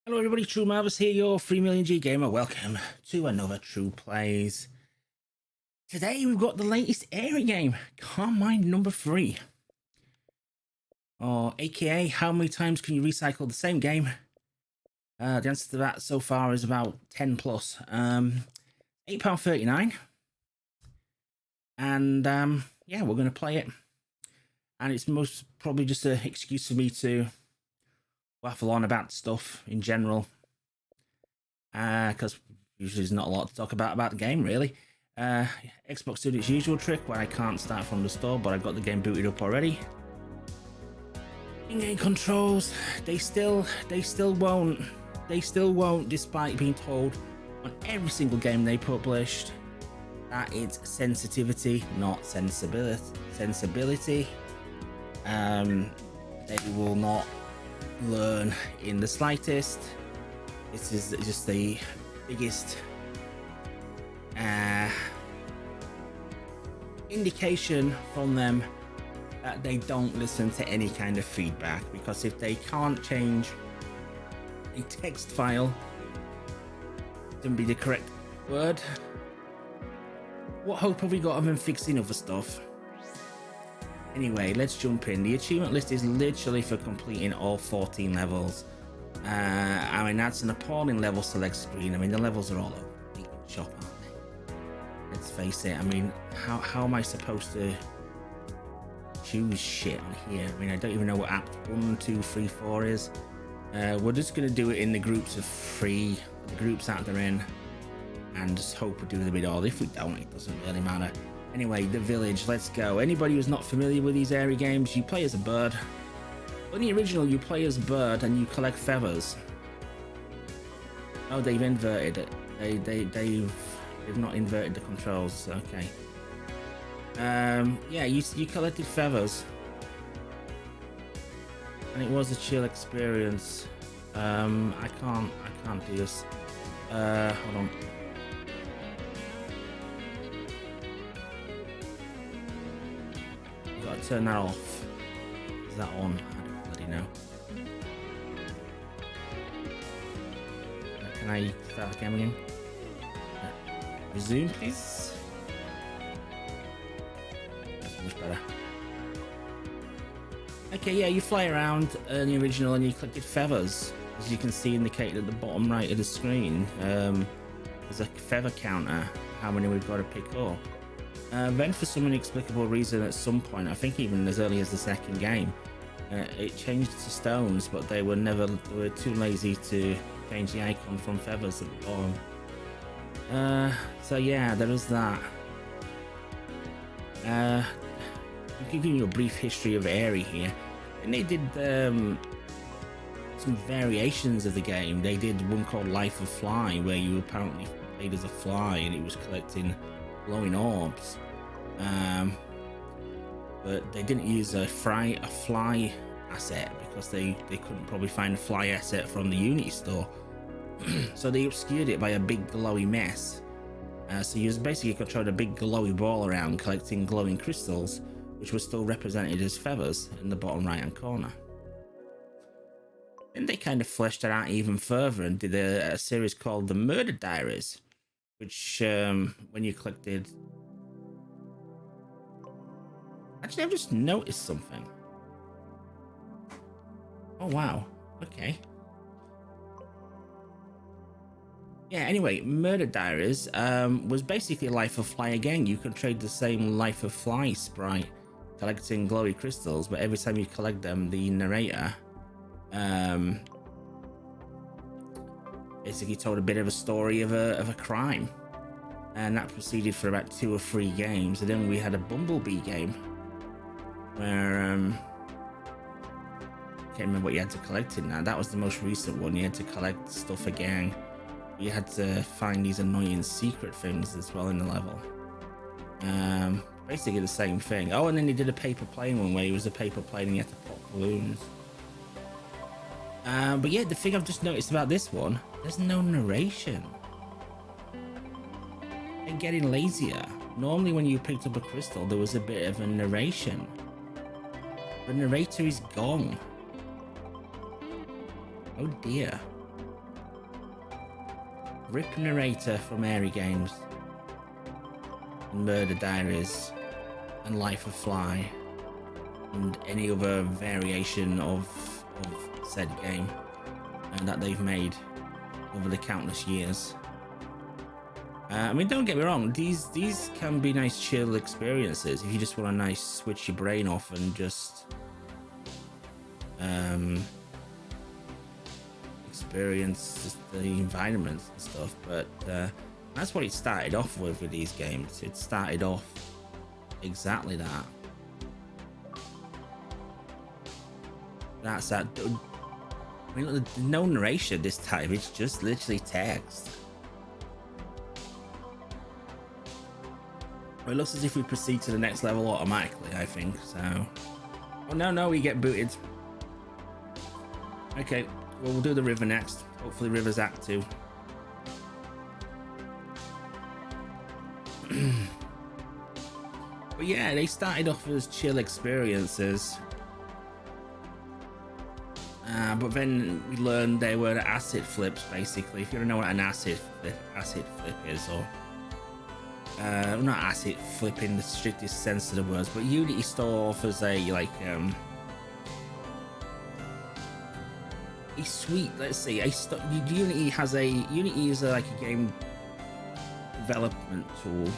Hello everybody, True Marvis here, your 3 million G gamer. Welcome to another True Plays. Today we've got the latest Aery game, Carmine number 3. Or aka, how many times can you recycle the same game? The answer to that so far is about 10 plus. £8.39. And yeah, we're going to play it. And it's most probably just an excuse for me to waffle on about stuff in general. Because usually there's not a lot to talk about the game, really. Xbox did its usual trick where I can't start from the store, but I've got the game booted up already. In-game controls, they still won't, despite being told on every single game they published that it's sensitivity, not sensibility. They will not learn in the slightest. This is just the biggest indication from them that they don't listen to any kind of feedback, because if they can't change a text file to be the correct word, what hope have we got of them fixing other stuff? Anyway, let's jump in. The achievement list is literally for completing all 14 levels. I mean, that's an appalling level select screen. I mean, the levels are all over the shop, aren't they? Let's face it. I mean, how am I supposed to choose shit on here? I mean, I don't even know what app 1, 2, 3, 4 is. We're just going to do it in the groups of 3, the groups that they're in, and just hope we do them it all. If we don't, it doesn't really matter. Anyway, the village, let's go. Anybody who's not familiar with these Aery games, you play as a bird. In the original, you play as a bird and you collect feathers. Oh, they've inverted it. They've not inverted the controls. Okay. Yeah, you collected feathers, and it was a chill experience. I can't do this. Hold on. I've got to turn that off. Is that on? Now, can I start the game again? Resume, please. That's much better. Okay, yeah, you fly around in the original and you collected feathers, as you can see indicated at the bottom right of the screen. There's a feather counter, how many we've got to pick up. Then for some inexplicable reason, at some point, I think even as early as the second game, it changed to stones, but they were too lazy to change the icon from feathers at the bottom. So yeah, there is that. I'm giving you a brief history of Aery here, and they did some variations of the game. They did one called Life of Fly, where you apparently played as a fly and it was collecting glowing orbs. But they didn't use a fly asset because they couldn't probably find a fly asset from the Unity store. So they obscured it by a big glowy mess. So you basically controlled a big glowy ball around collecting glowing crystals, which were still represented as feathers in the bottom right hand corner. Then they kind of fleshed it out even further and did a series called the Murder Diaries, which when you collected... Actually, I've just noticed something. Oh, wow. Okay. Yeah, anyway, Murder Diaries was basically Life of Fly again. You could trade the same Life of Fly sprite, collecting glowy crystals, but every time you collect them, the narrator basically told a bit of a story of a crime. And that proceeded for about 2 or 3 games. And then we had a Bumblebee game, where I can't remember what you had to collect in that. That was the most recent one. You had to collect stuff again. You had to find these annoying secret things as well in the level. Basically the same thing. Oh, and then he did a paper plane one where he was a paper plane and you had to pop balloons. But yeah, the thing I've just noticed about this one, there's no narration. They're getting lazier. Normally when you picked up a crystal, there was a bit of a narration. The narrator is gone. Oh dear. Rip narrator from Aery Games, and Murder Diaries, and Life of Fly, and any other variation of said game that they've made over the countless years. I mean, don't get me wrong, these can be nice chill experiences if you just want a nice switch your brain off and just experience the environments and stuff. But that's what it started off with these games. It started off exactly that. That's that. I mean, look, no narration this time, it's just literally text. Well, it looks as if we proceed to the next level automatically, I think, so... Oh, no, we get booted. Okay, well, we'll do the river next. Hopefully River's Act 2. But yeah, they started off as chill experiences. But then we learned they were asset flips, basically. If you don't know what an asset flip is, or... not asset flip in the strictest sense of the words, but Unity store offers a like a suite. Let's see, Unity is like a game development tool.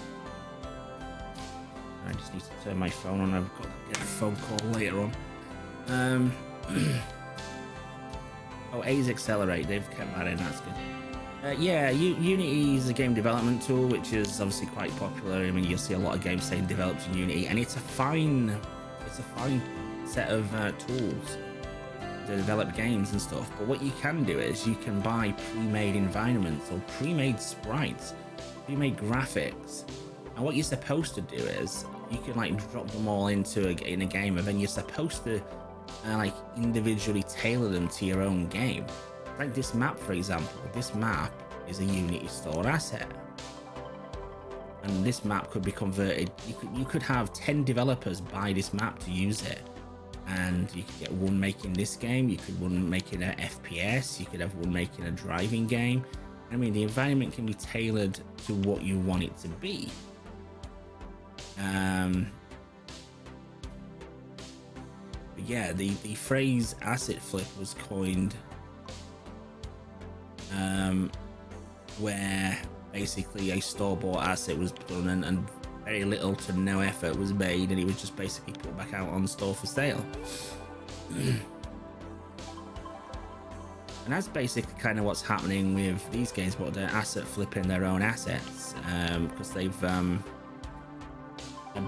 I just need to turn my phone on. I've got to get a phone call later on. Oh, A's Accelerate. They've kept that in. That's good. Yeah, Unity is a game development tool, which is obviously quite popular. I mean, you'll see a lot of games saying developed in Unity, and it's a fine set of tools to develop games and stuff. But what you can do is you can buy pre-made environments or pre-made sprites, pre-made graphics, and what you're supposed to do is you can like drop them all into a game, and then you're supposed to like individually tailor them to your own game. Like this map, for example. This map is a Unity stored asset, and this map could be converted. You could have 10 developers buy this map to use it, and you could get one making this game. You could one making an FPS. You could have one making a driving game. I mean, the environment can be tailored to what you want it to be. But yeah, the phrase asset flip was coined where basically a store-bought asset was done and very little to no effort was made, and it was just basically put back out on store for sale. And that's basically kind of what's happening with these games, but they're asset flipping their own assets, because they're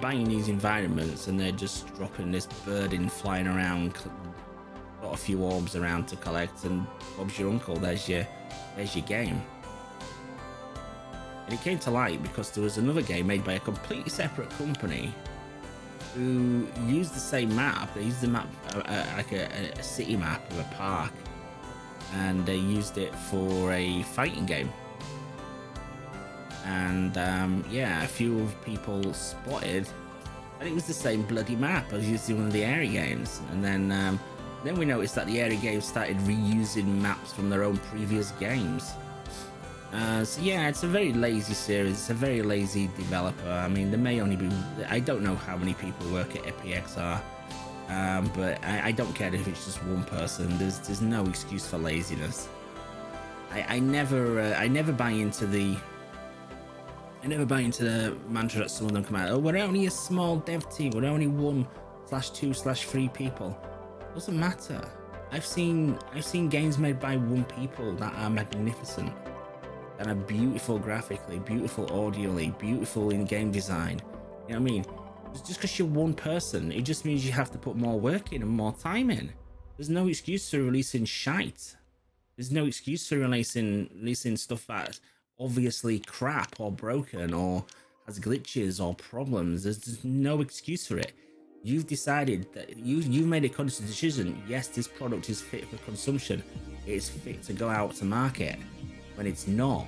buying these environments and they're just dropping this burden flying around, got a few orbs around to collect, and Bob's your uncle, there's your game. And it came to light because there was another game made by a completely separate company who used the same map. They used the map like a city map of a park, and they used it for a fighting game. And yeah, a few people spotted that it was the same bloody map as used in one of the Aery games. And then we noticed that the Aery games started reusing maps from their own previous games. So yeah, it's a very lazy series. It's a very lazy developer. I mean, there may only be, I don't know how many people work at EpiXR, but I don't care if it's just one person. There's no excuse for laziness. I never buy into the mantra that some of them come out. Oh, we're only a small dev team. We're only 1/2/3 people. Doesn't matter. I've seen games made by one people that are magnificent, and are beautiful graphically, beautiful audially, beautiful in game design. You know what I mean? Just because you're one person, it just means you have to put more work in and more time in. There's no excuse for releasing shite. There's no excuse for releasing stuff that's obviously crap or broken or has glitches or problems. There's no excuse for it. You've decided that you've made a conscious decision. Yes, this product is fit for consumption. It's fit to go out to market. When it's not,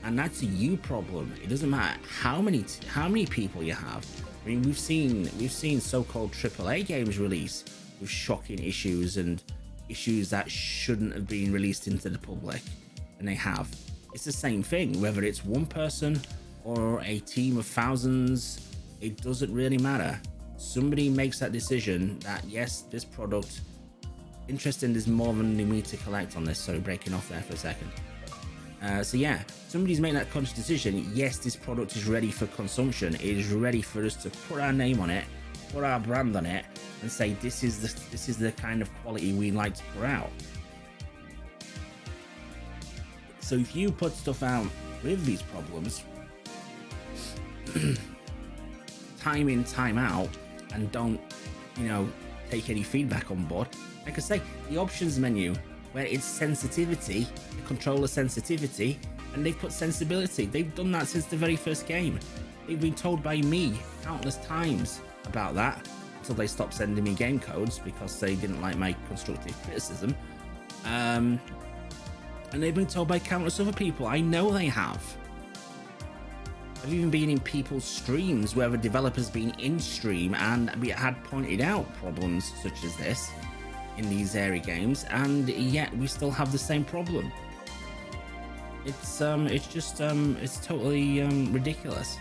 and that's a you problem. It doesn't matter how many people you have. I mean, we've seen so-called AAA games release with shocking issues and issues that shouldn't have been released into the public, and they have. it's the same thing, whether it's one person or a team of thousands, it doesn't really matter. Somebody makes that decision that yes, this product, interesting, there's more than we need to collect on this. Sorry, breaking off there for a second. So yeah, somebody's making that conscious decision. Yes, this product is ready for consumption. It is ready for us to put our name on it, put our brand on it, and say this is the kind of quality we like to put out. So if you put stuff out with these problems, time in, time out, and don't, take any feedback on board, like I say, the options menu where it's sensitivity, the controller sensitivity, and they put sensibility. They've done that since the very first game. They've been told by me countless times about that until they stopped sending me game codes because they didn't like my constructive criticism. And they've been told by countless other people. I know they have. I've even been in people's streams where the developer's been in stream and we had pointed out problems such as this in these Aery games, and yet we still have the same problem. It's totally ridiculous.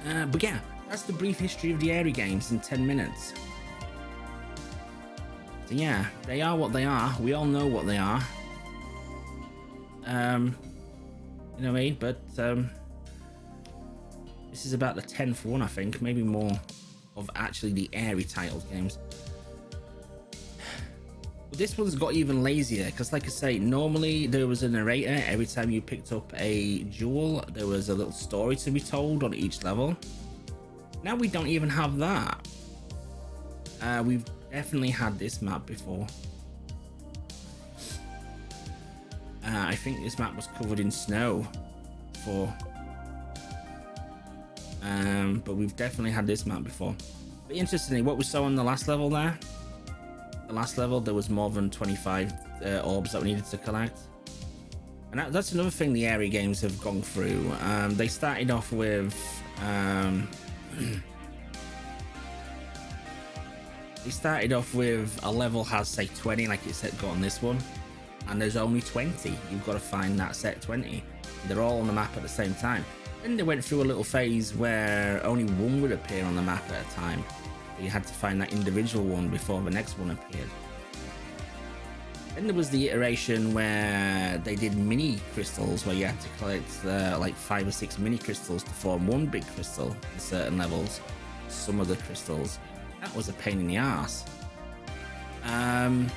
But yeah, that's the brief history of the Aery games in 10 minutes. So yeah, they are what they are. We all know what they are. You know what I mean? But this is about the 10th one, I think, maybe more, of actually the Aery titled games. But this one's got even lazier because, like I say, normally there was a narrator every time you picked up a jewel. There was a little story to be told on each level. Now we don't even have that. We've definitely had this map before. I think this map was covered in snow before. But we've definitely had this map before. But interestingly, what we saw on the last level there, there was more than 25 orbs that we needed to collect. And that's another thing the Aery games have gone through. They started off with a level has, say, 20, like it said got on this one, and there's only 20. You've got to find that set 20. They're all on the map at the same time. Then they went through a little phase where only one would appear on the map at a time. You had to find that individual one before the next one appeared. Then there was the iteration where they did mini crystals, where you had to collect like 5 or 6 mini crystals to form one big crystal in certain levels. Some of the crystals, that was a pain in the ass. Then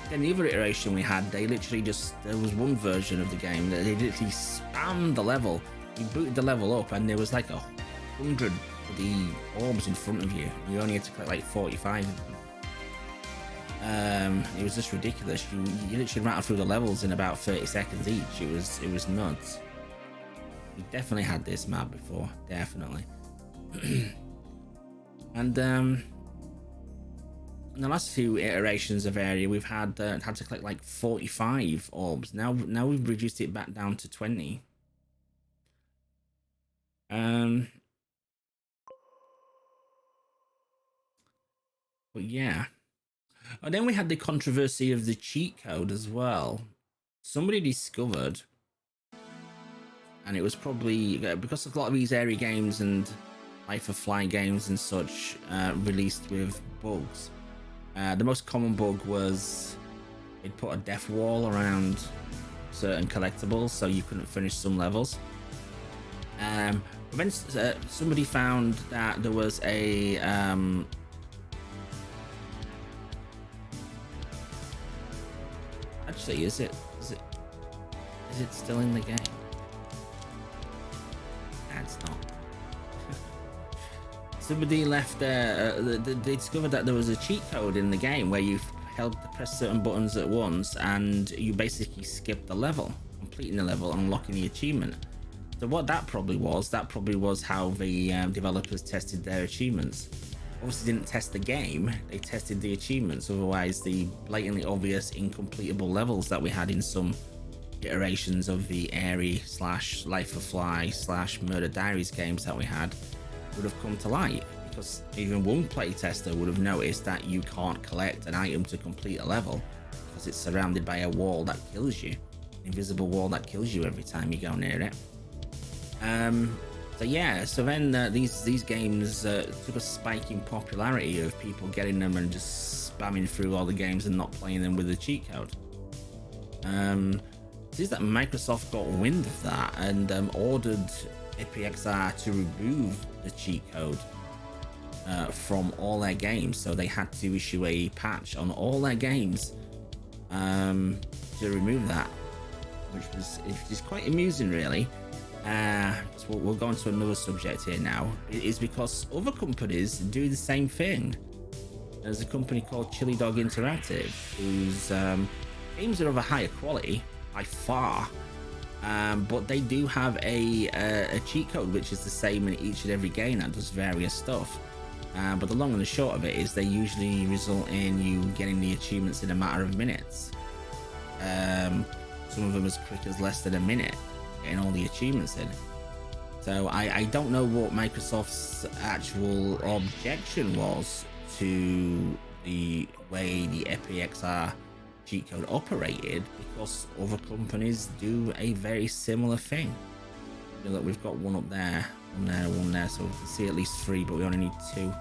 the other iteration we had, there was one version of the game that they literally spammed the level. You booted the level up and there was like 100 of the orbs in front of you. You only had to collect like 45 of them. It was just ridiculous. You literally rattled through the levels in about 30 seconds each. It was nuts. We definitely had this map before, definitely. And in the last few iterations of Aery, we've had to collect like 45 orbs. Now we've reduced it back down to 20. But yeah. And then we had the controversy of the cheat code as well. Somebody discovered, and it was probably because a lot of these Aery games and Life of Fly games and such released with bugs. The most common bug was it put a death wall around certain collectibles so you couldn't finish some levels. Then somebody found that there was a actually, is it still in the game? That's not. Somebody left they discovered that there was a cheat code in the game where you press certain buttons at once and you basically skip the level, completing the level and unlocking the achievement. So what that probably was how the developers tested their achievements. Obviously didn't test the game, they tested the achievements. Otherwise the blatantly obvious incompletable levels that we had in some iterations of the Aery / Life of Fly / Murder Diaries games that we had would have come to light, because even one playtester would have noticed that you can't collect an item to complete a level because it's surrounded by a wall that kills you. invisible wall that kills you every time you go near it. So yeah, so then these games took a spike in popularity of people getting them and just spamming through all the games and not playing them with a cheat code. It seems that Microsoft got wind of that and ordered EPXR to remove the cheat code from all their games. So they had to issue a patch on all their games to remove that, which is quite amusing, really. So we'll go on to another subject here now. It is because other companies do the same thing. There's a company called Chili Dog Interactive whose games are of a higher quality by far, but they do have a cheat code which is the same in each and every game that does various stuff. But the long and the short of it is they usually result in you getting the achievements in a matter of minutes. Some of them as quick as less than a minute, getting all the achievements in. So I don't know what Microsoft's actual objection was to the way the EPXR cheat code operated, because other companies do a very similar thing. Look, we've got one up there, one there, so we can see at least 3, but we only need 2.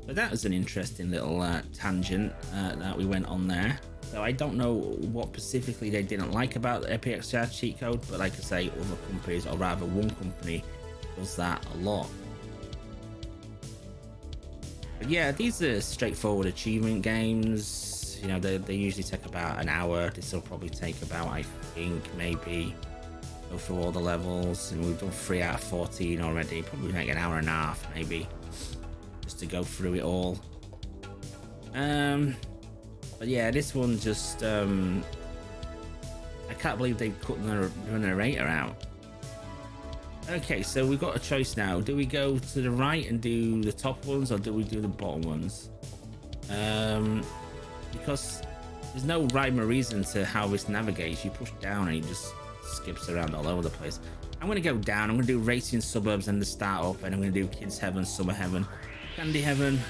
So that was an interesting little tangent that we went on there. So I don't know what specifically they didn't like about the EPXR cheat code, but like I say, other companies, or rather one company, does that a lot. But yeah, these are straightforward achievement games. You know, they usually take about an hour. This will probably take about, I think, maybe go through all the levels, and we've done 3 out of 14 already. Probably like an hour and a half, maybe, just to go through it all. But yeah, this one just I can't believe they've cut the narrator out. Okay, so we've got a choice now. Do we go to the right and do the top ones, or do we do the bottom ones? Because there's no rhyme or reason to how this navigates. You push down and it just skips around all over the place. I'm going to go down. I'm going to do Racing Suburbs and the start up, and I'm going to do Kids Heaven, Summer Heaven, Candy Heaven,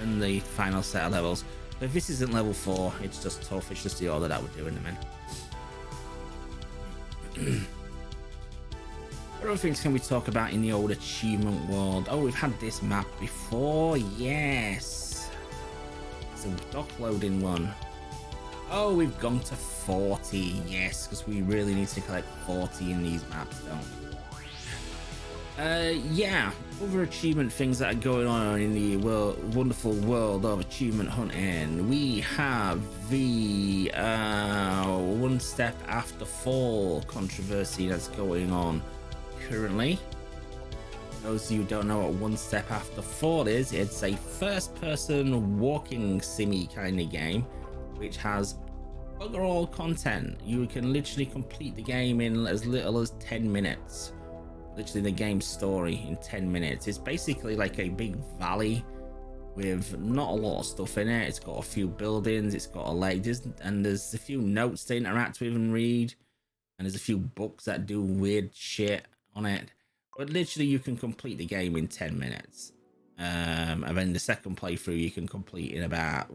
and the final set of levels. So if this isn't level 4, it's just tough. It's just the order that we're doing them in. What other things can we talk about in the old achievement world? Oh, we've had this map before. Yes. It's a dock loading one. Oh, we've gone to 40. Yes, because we really need to collect 40 in these maps, don't we? Yeah, other achievement things that are going on in the wonderful world of achievement hunting. We have the One Step After Fall controversy that's going on currently. Those of you who don't know what One Step After Fall is, it's a first-person walking simmy kind of game, which has bugger all content. You can literally complete the game in as little as 10 minutes. Literally the game story in 10 minutes. It's basically like a big valley with not a lot of stuff in it. It's got a few buildings, it's got a lake, and there's a few notes to interact with and read, and there's a few books that do weird shit on it. But literally you can complete the game in 10 minutes. And then the second playthrough you can complete in about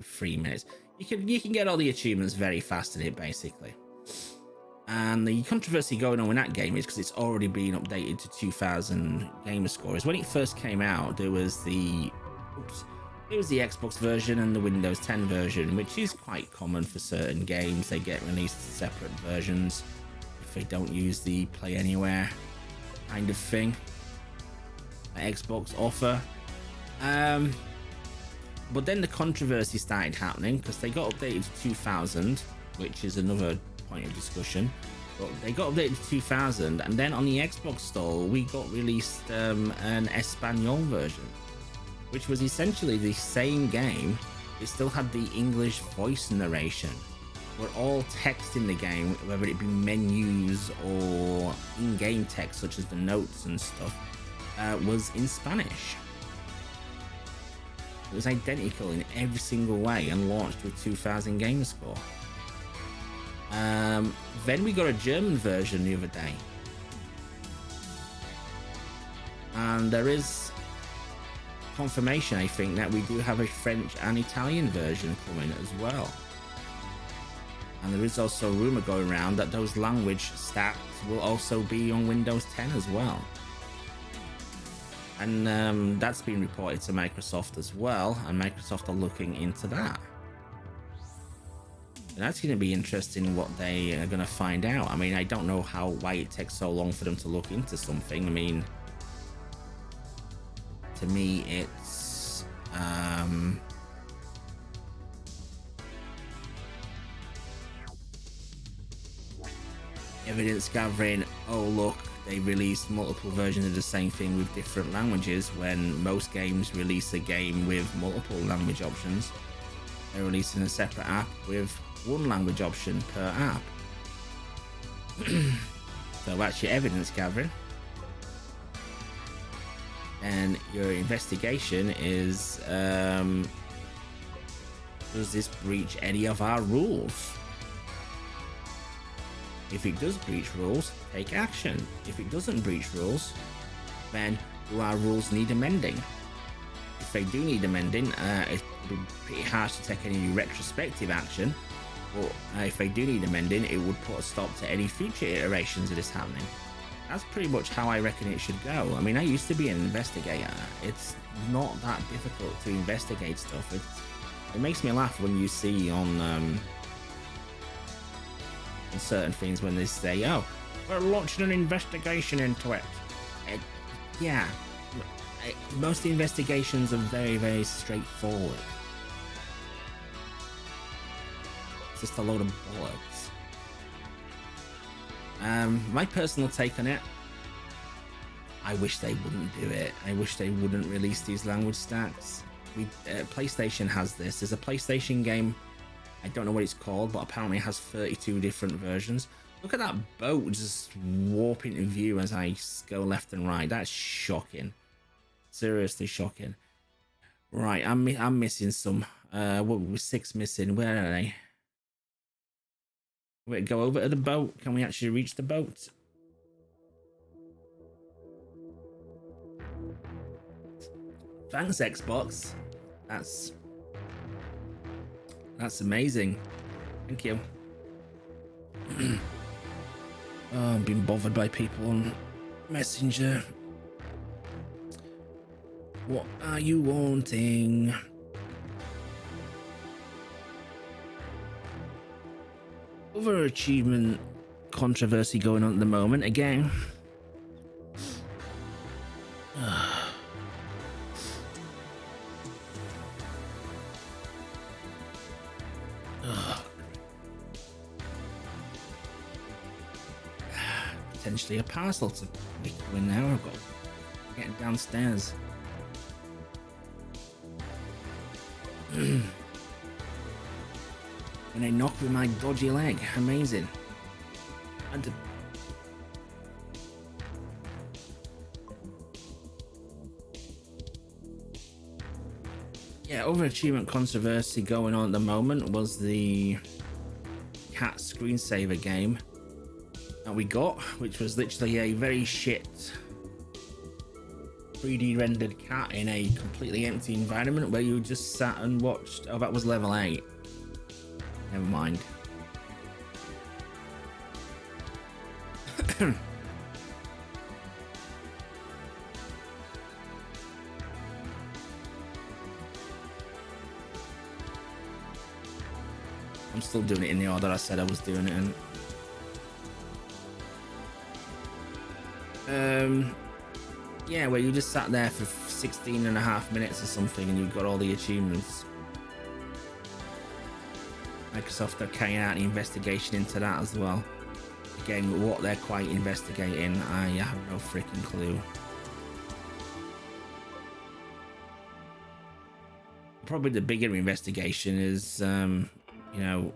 3 minutes. You can get all the achievements very fast in it, basically. And the controversy going on in that game is because it's already been updated to 2000 gamer scores. When it first came out, there was the Xbox version and the Windows 10 version, which is quite common for certain games. They get released separate versions if they don't use the Play Anywhere kind of thing that Xbox offer. But then the controversy started happening because they got updated to 2000, which is another point of discussion. But they got updated to 2000, and then on the Xbox store we got released an Espanol version, which was essentially the same game. It still had the English voice narration, but all text in the game, whether it be menus or in-game text such as the notes and stuff, was in Spanish. It was identical in every single way and launched with 2000 gamer score. Then we got a German version the other day, and there is confirmation, I think, that we do have a French and Italian version coming as well. And there is also a rumor going around that those language stats will also be on Windows 10 as well. And that's been reported to Microsoft as well, and Microsoft are looking into that. And that's going to be interesting what they are going to find out. I mean, I don't know why it takes so long for them to look into something. I mean, to me, it's evidence gathering. Oh, look, they released multiple versions of the same thing with different languages, when most games release a game with multiple language options. They're releasing a separate app with one language option per app. So that's your evidence gathering. And your investigation is, does this breach any of our rules? If it does breach rules, take action. If it doesn't breach rules, then do our rules need amending? If they do need amending, it would be pretty harsh to take any retrospective action, but if they do need amending, it would put a stop to any future iterations of this happening. That's pretty much how I reckon it should go. I mean, I used to be an investigator. It's not that difficult to investigate stuff. It makes me laugh when you see on certain things when they say, oh, we're launching an investigation into it. Yeah, most investigations are very, very straightforward. It's just a load of bollocks. My personal take on it, I wish they wouldn't do it. I wish they wouldn't release these language stacks. PlayStation has this. There's a PlayStation game, I don't know what it's called, but apparently it has 32 different versions. Look at that boat just warping in view as I go left and right. That's shocking. Seriously shocking. Right, I'm missing some. What were 6 missing? Where are they? Wait, go over to the boat. Can we actually reach the boat? Thanks, Xbox. That's amazing. Thank you. Oh, I'm being bothered by people on Messenger. What are you wanting? Overachievement controversy going on at the moment again. Potentially a parcel to pick in now. I've got to get downstairs. And they knock with my dodgy leg. Amazing. Yeah, overachievement controversy going on at the moment was the cat screensaver game that we got, which was literally a very shit 3D rendered cat in a completely empty environment where you just sat and watched. Oh, that was level 8. Never mind. I'm still doing it in the order I said I was doing it in. Yeah, where you just sat there for 16.5 minutes or something and you got all the achievements. Microsoft are carrying out an investigation into that as well. Again, what they're quite investigating, I have no freaking clue. Probably the bigger investigation is, you know,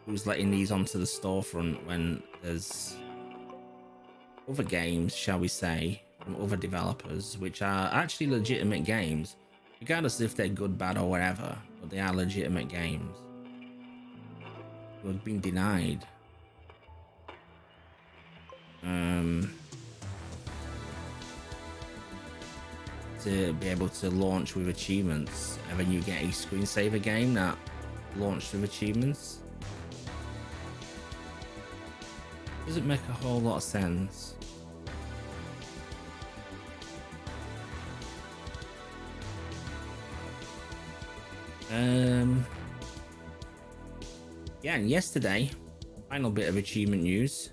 who's letting these onto the storefront when there's other games, shall we say, from other developers, which are actually legitimate games, regardless if they're good, bad, or whatever, but they are legitimate games who have been denied. To be able to launch with achievements, and then you get a screensaver game that launched with achievements. Doesn't make a whole lot of sense. Yeah, and yesterday, final bit of achievement news.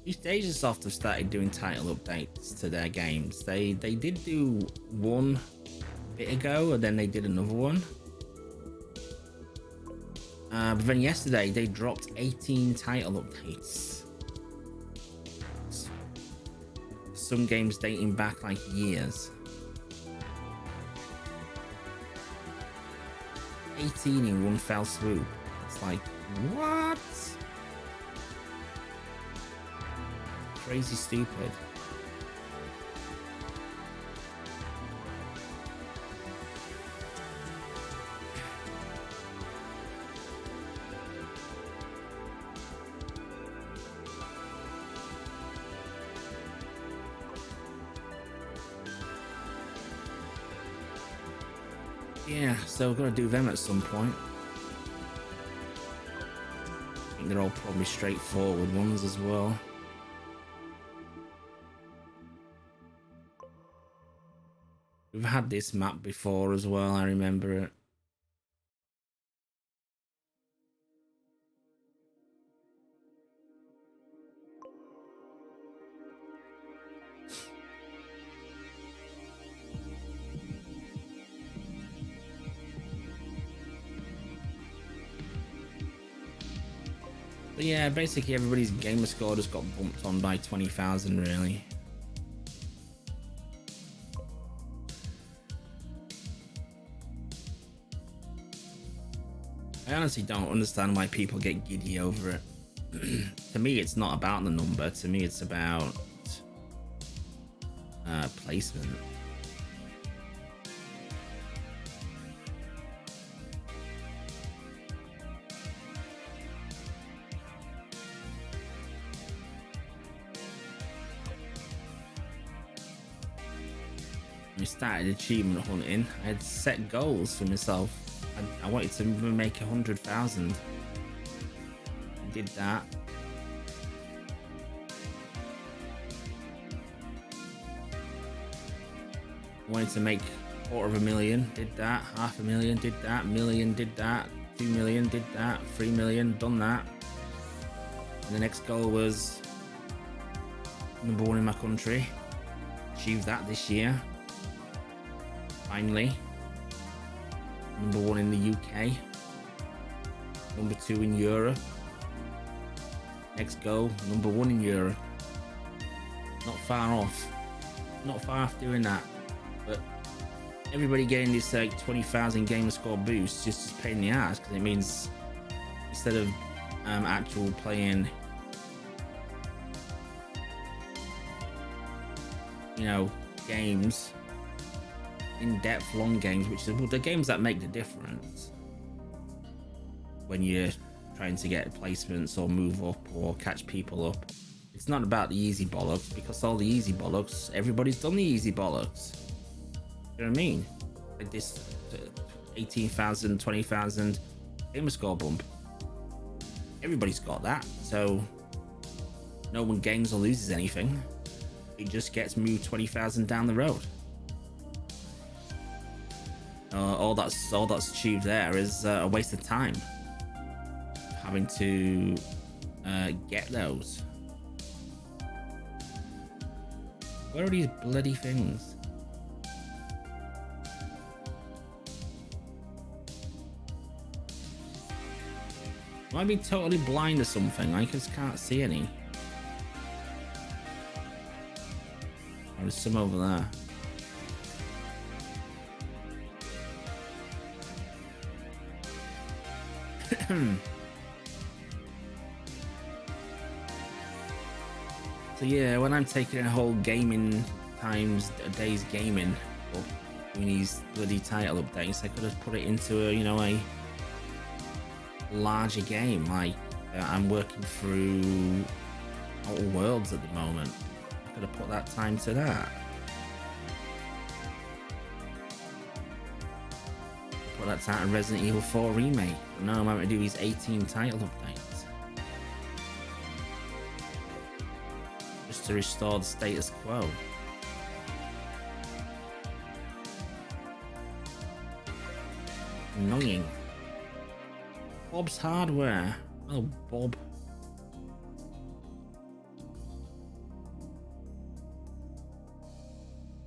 Asia have started doing title updates to their games. They did do one a bit ago, and then they did another one. But then yesterday they dropped 18 title updates. Some games dating back like years. 18 in one fell swoop. It's like, what? Crazy stupid. Yeah, so we're gonna do them at some point. I think they're all probably straightforward ones as well. We've had this map before as well, I remember it. But yeah, basically everybody's gamer score just got bumped on by 20,000 really. I honestly don't understand why people get giddy over it. To me, it's not about the number. To me, it's about placement. We started achievement hunting. I had set goals for myself. I wanted to make 100,000. Did that. I wanted to make 250,000. Did that. 500,000. Did that. Million. Did that. 2 million. Did that. 3 million. Done that. And the next goal was #1 in my country. Achieved that this year. Finally. #1 in the UK. #2 in Europe. Next goal, #1 in Europe. Not far off. Not far off doing that. But everybody getting this like 20,000 gamer score boost just pain in the ass, because it means instead of actual playing, you know, games, in-depth long games, which are the games that make the difference when you're trying to get placements or move up or catch people up. It's not about the easy bollocks, because all the easy bollocks, everybody's done the easy bollocks. You know what I mean? Like this 18,000, 20,000 gamer score bump. Everybody's got that, so no one gains or loses anything. It just gets moved 20,000 down the road. All that's achieved there is a waste of time having to get those. Where are these bloody things? Am I being totally blind or something? I just can't see any. Oh, there's some over there. So yeah, when I'm taking a whole gaming times a day's gaming or doing these bloody title updates, I could have put it into a, you know, a larger game. Like I'm working through Outer Worlds at the moment. I could have put that time to that. Put that time to Resident Evil 4 remake. But now I'm having to do these 18 title updates. to restore the status quo. Annoying. Bob's Hardware. Oh, Bob.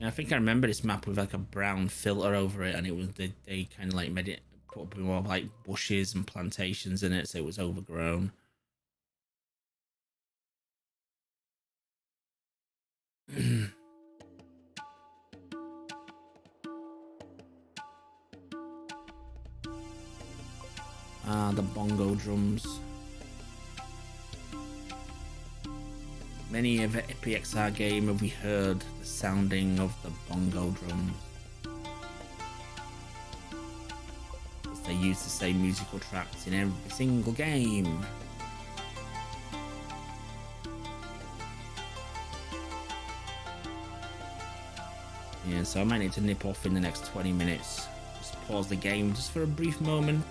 Yeah, I think I remember this map with like a brown filter over it, and it was they kind of like made it put up more like bushes and plantations in it, so it was overgrown. Ah, the bongo drums. Many of the PXR game have we heard the sounding of the bongo drums. As they use the same musical tracks in every single game. Yeah, so I might need to nip off in the next 20 minutes. Just pause the game just for a brief moment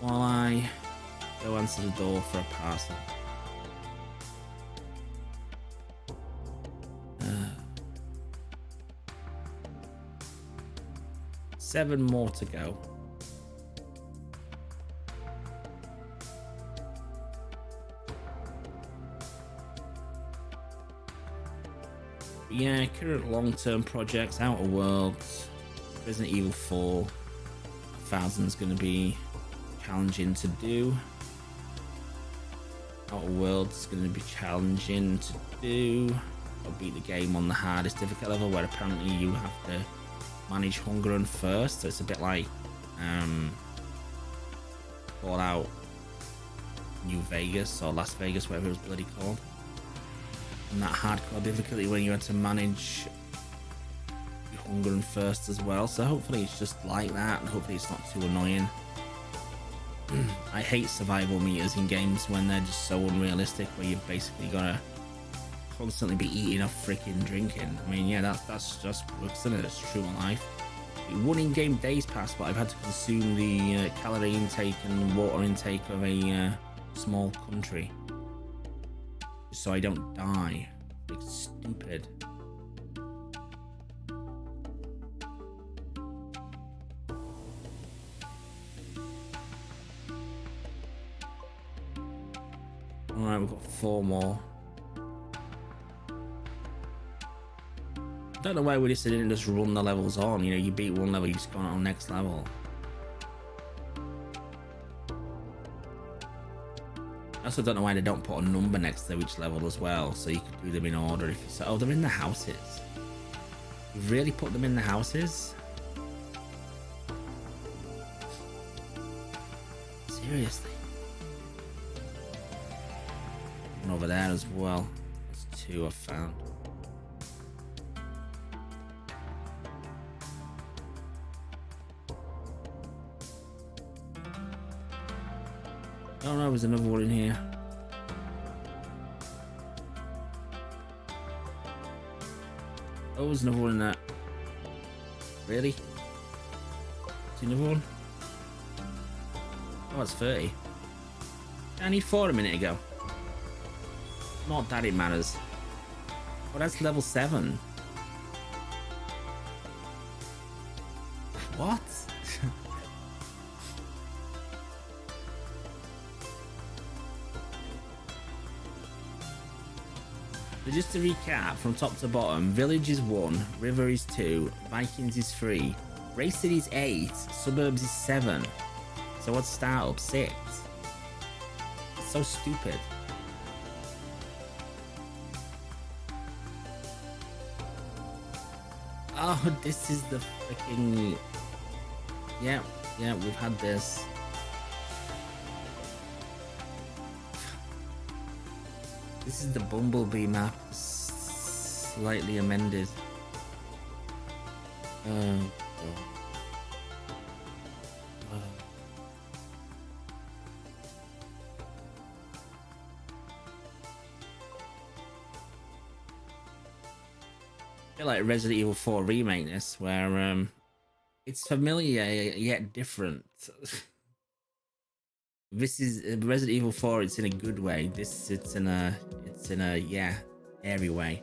while I go answer the door for a parcel. 7 more to go. Yeah, current long-term projects: Outer Worlds, Resident Evil 4. 1000's going to be challenging to do. Outer Worlds is going to be challenging to do. I'll beat the game on the hardest difficult level, where apparently you have to manage hunger and thirst. So it's a bit like Fallout New Vegas or Las Vegas, whatever it was bloody called. And that hardcore difficulty when you had to manage your hunger and thirst as well. So hopefully it's just like that, and hopefully it's not too annoying. I hate survival meters in games when they're just so unrealistic, where you've basically got to constantly be eating or freaking drinking. I mean, yeah, that's just works, isn't it? It's true in life. One in-game days pass, but I've had to consume the calorie intake and water intake of a small country, so I don't die. It's stupid. Alright, we've got 4 more. I don't know why we just didn't just run the levels on. You know, you beat one level, you just go on to the next level. I also don't know why they don't put a number next to each level as well, so you could do them in order. If you say, oh, they're in the houses. You really put them in the houses? Seriously? One over there as well. There's 2 I found. Oh no, there's another one in here. Oh, there's another one in that. Really? See another one? Oh, it's 30. I need 4 a minute ago. Not that it matters. Oh, that's level 7. What? So just to recap from top to bottom: Village is 1, River is 2, Vikings is 3, Race City is 8, Suburbs is 7. So what's Startup? 6. It's so stupid. Oh, this is the freaking... Yeah, we've had this. This is the Bumblebee map, slightly amended. Oh, God. Oh. I feel like Resident Evil 4 remake this, where it's familiar yet different. This is Resident Evil 4. It's in a good way. This it's it's in a, yeah, Aery way.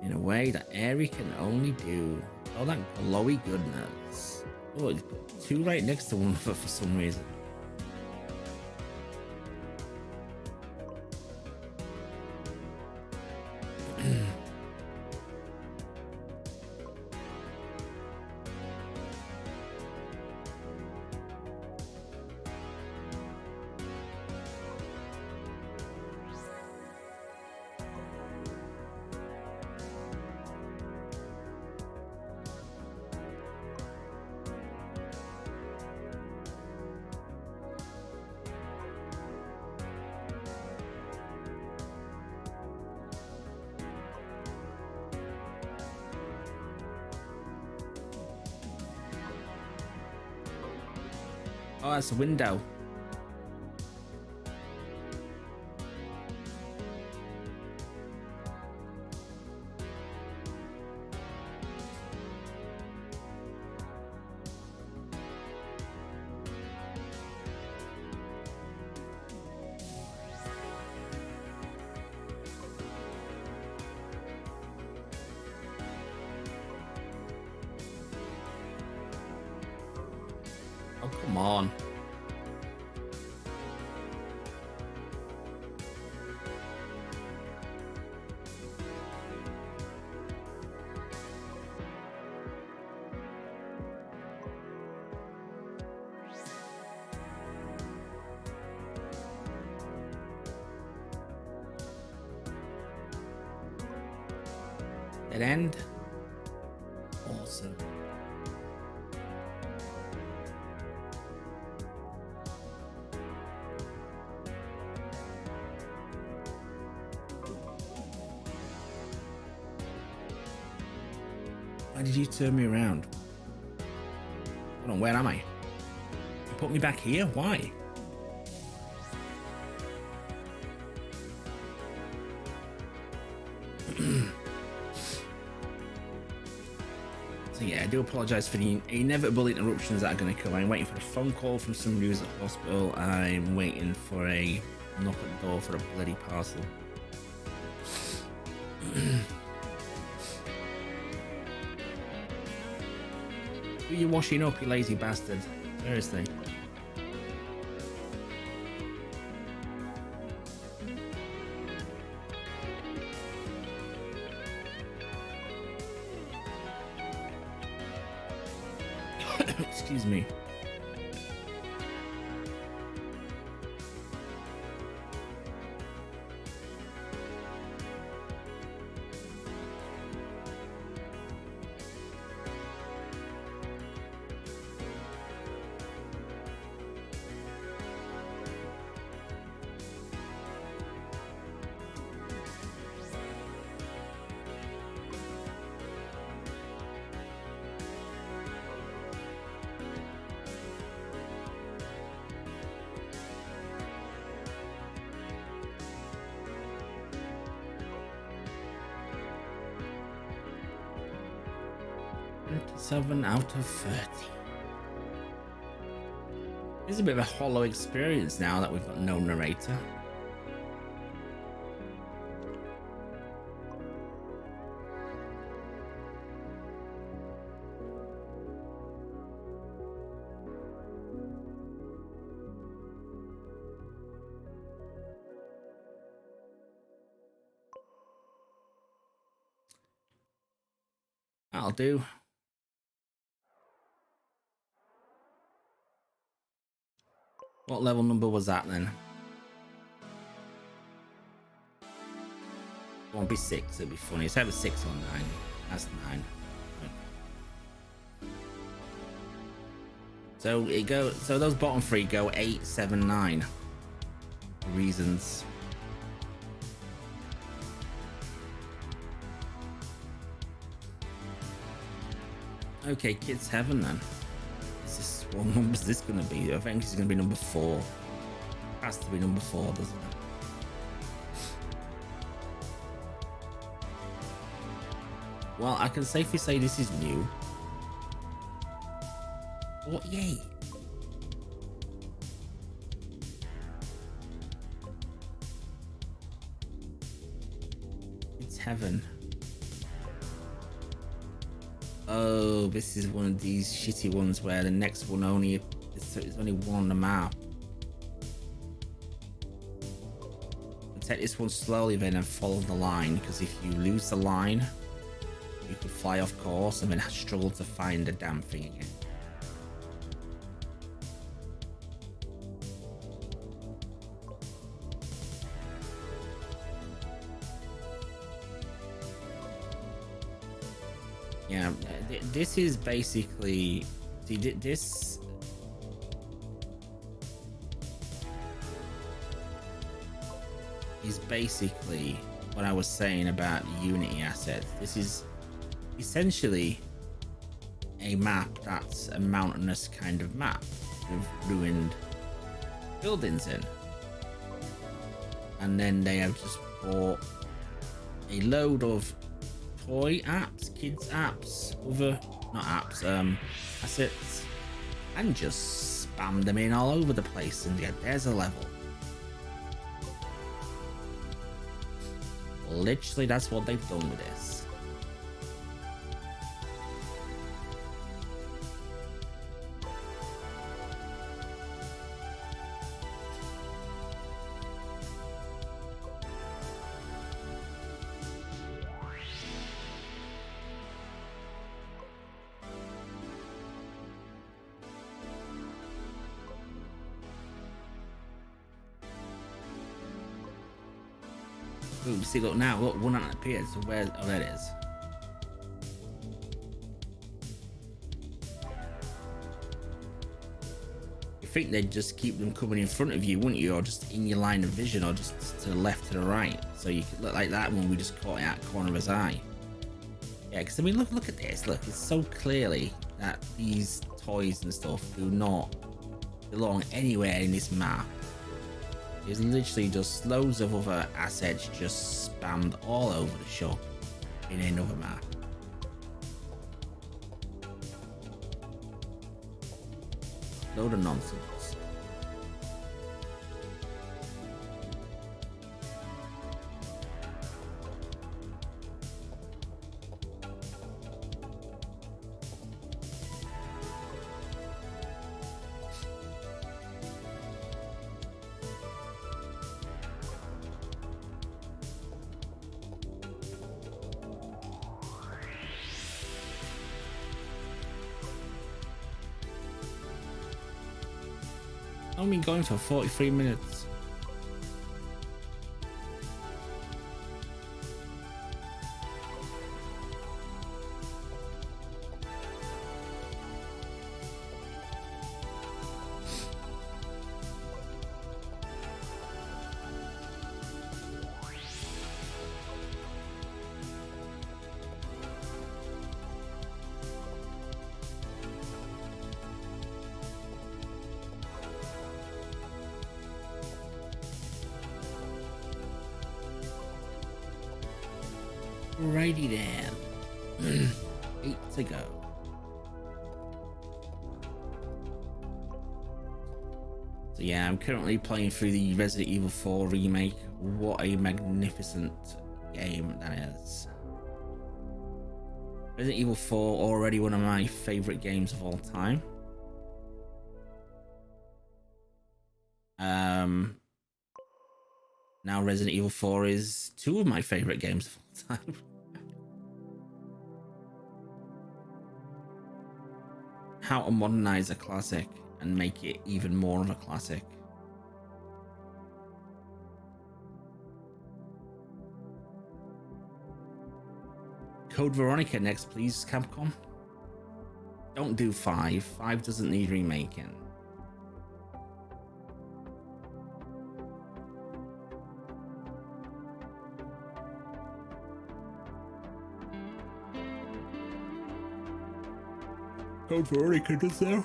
In a way that Aery can only do. Oh, that glowy goodness. Oh, it's put two right next to one for some reason. Oh, that's a window. Oh, come on. Dead end. Awesome. Why did you turn me around? Hold on, where am I? You put me back here? Why? So yeah, I do apologise for the inevitable interruptions that are going to come. I'm waiting for a phone call from somebody who's at the hospital. I'm waiting for a knock at the door for a bloody parcel. Who are you washing up, you lazy bastard? Seriously. Excuse me. Seven out of 30. It's a bit of a hollow experience now that we've got no narrator. That'll do. What level number was that then? It won't be 6, it'd be funny. It's either 6 or 9. That's 9. So it goes. So those bottom 3 go 8, 7, 9. Reasons. Okay, Kids Heaven then. What number is this going to be? I think it's going to be number 4. Has to be number 4, doesn't it? Well, I can safely say this is new. 48. It's heaven. Oh, this is one of these shitty ones where the next one only it's only one on the map. Take this one slowly then and follow the line, because if you lose the line you could fly off course and then struggle to find the damn thing again. Yeah, this is basically, see, this is basically what I was saying about Unity assets. This is essentially a map that's a mountainous kind of map with ruined buildings in, and then they have just bought a load of toy apps, kids apps, other not apps, assets, and just spam them in all over the place, and yeah, there's a level. Literally, that's what they've done with this. Ooh, see, look now, look, one hasn't appeared, so where, oh, there it is. You think they'd just keep them coming in front of you, wouldn't you? Or just in your line of vision, or just to the left, to the right. So you could look like that one we just caught it out the corner of his eye. Yeah, because I mean, look at this, look, it's so clearly that these toys and stuff do not belong anywhere in this map. There's literally just loads of other assets just spammed all over the shop in another map. Load of nonsense. I've been going for 43 minutes. Righty then. 8 to go. So yeah, I'm currently playing through the Resident Evil 4 remake. What a magnificent game that is. Resident Evil 4, already one of my favorite games of all time. Now Resident Evil 4 is 2 of my favorite games of all time. How to modernize a classic and make it even more of a classic. Code Veronica next, please, Capcom. Don't do 5. 5 doesn't need remaking. Code Veronica does though.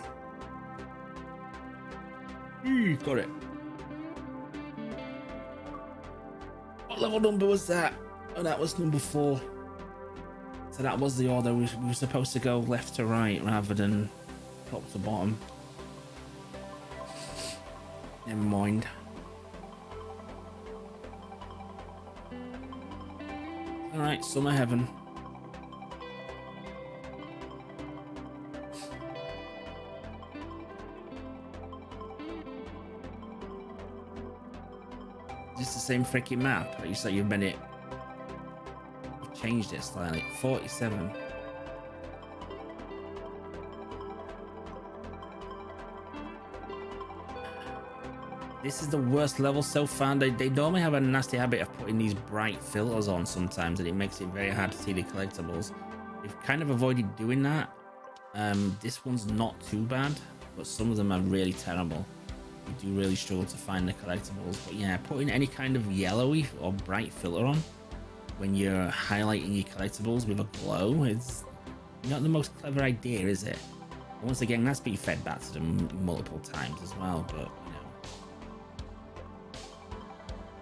Got it. What level number was that? Oh, that was number 4. So that was the order we were supposed to go left to right rather than top to bottom. Never mind. Alright, Summer Heaven. Just the same freaking map. You said you've been it. You've changed it slightly. 47. This is the worst level so far. They normally have a nasty habit of putting these bright filters on sometimes, and it makes it very hard to see the collectibles. They've kind of avoided doing that. This one's not too bad, but some of them are really terrible. You do really struggle to find the collectibles. But yeah, putting any kind of yellowy or bright filter on when you're highlighting your collectibles with a glow, it's not the most clever idea, is it? And once again, that's been fed back to them multiple times as well, but you know,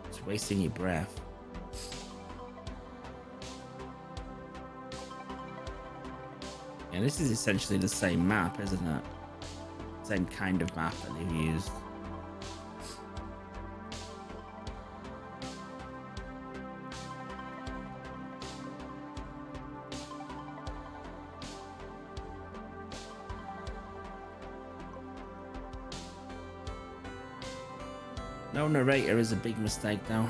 it's wasting your breath. Yeah, this is essentially the same map, isn't it? Same kind of map that they've used. No narrator is a big mistake though.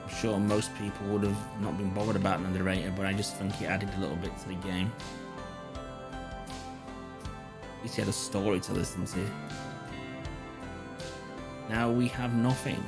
I'm sure most people would have not been bothered about the narrator, but I just think it added a little bit to the game. At least you had a story to listen to. Now we have nothing.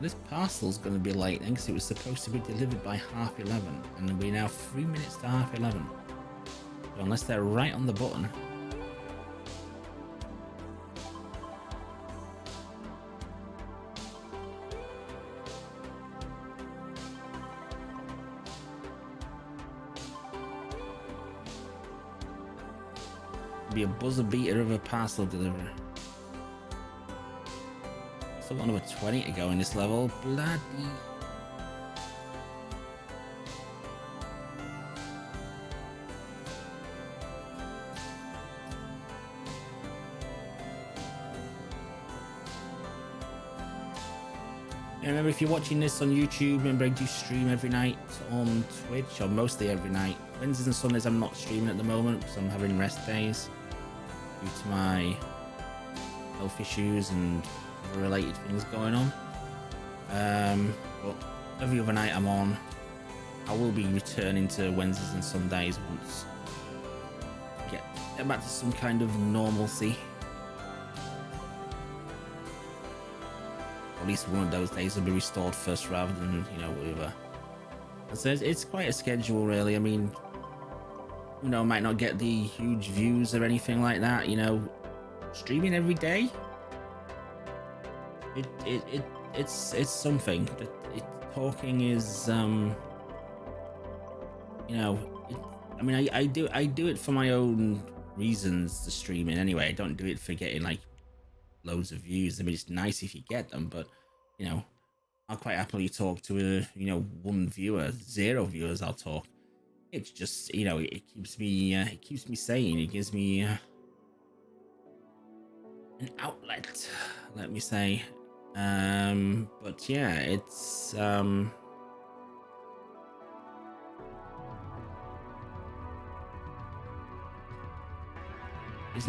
This parcel's going to be late then, because it was supposed to be delivered by 11:30, and we're now 3 minutes to 11:30. So unless they're right on the button. Be a buzzer beater of a parcel delivery. Still got another 20 to go in this level. Bloody. Yeah, remember, if you're watching this on YouTube, remember I do stream every night on Twitch, or mostly every night. Wednesdays and Sundays I'm not streaming at the moment because I'm having rest days due to my health issues and related things going on. But every other night I'm on. I will be returning to Wednesdays and Sundays once I get back to some kind of normalcy. At least one of those days will be restored first, rather than, you know, whatever. So it's quite a schedule, really. I mean, you know, I might not get the huge views or anything like that, you know, streaming every day. It's something. Talking is you know, I mean, I do it for my own reasons, the streaming anyway. I don't do it for getting like loads of views. I mean, it's nice if you get them, but you know, I'll quite happily talk to a, you know, 1 viewer, 0 viewers. I'll talk. It's just, you know, it keeps me sane. It gives me an outlet, let me say. But yeah, it's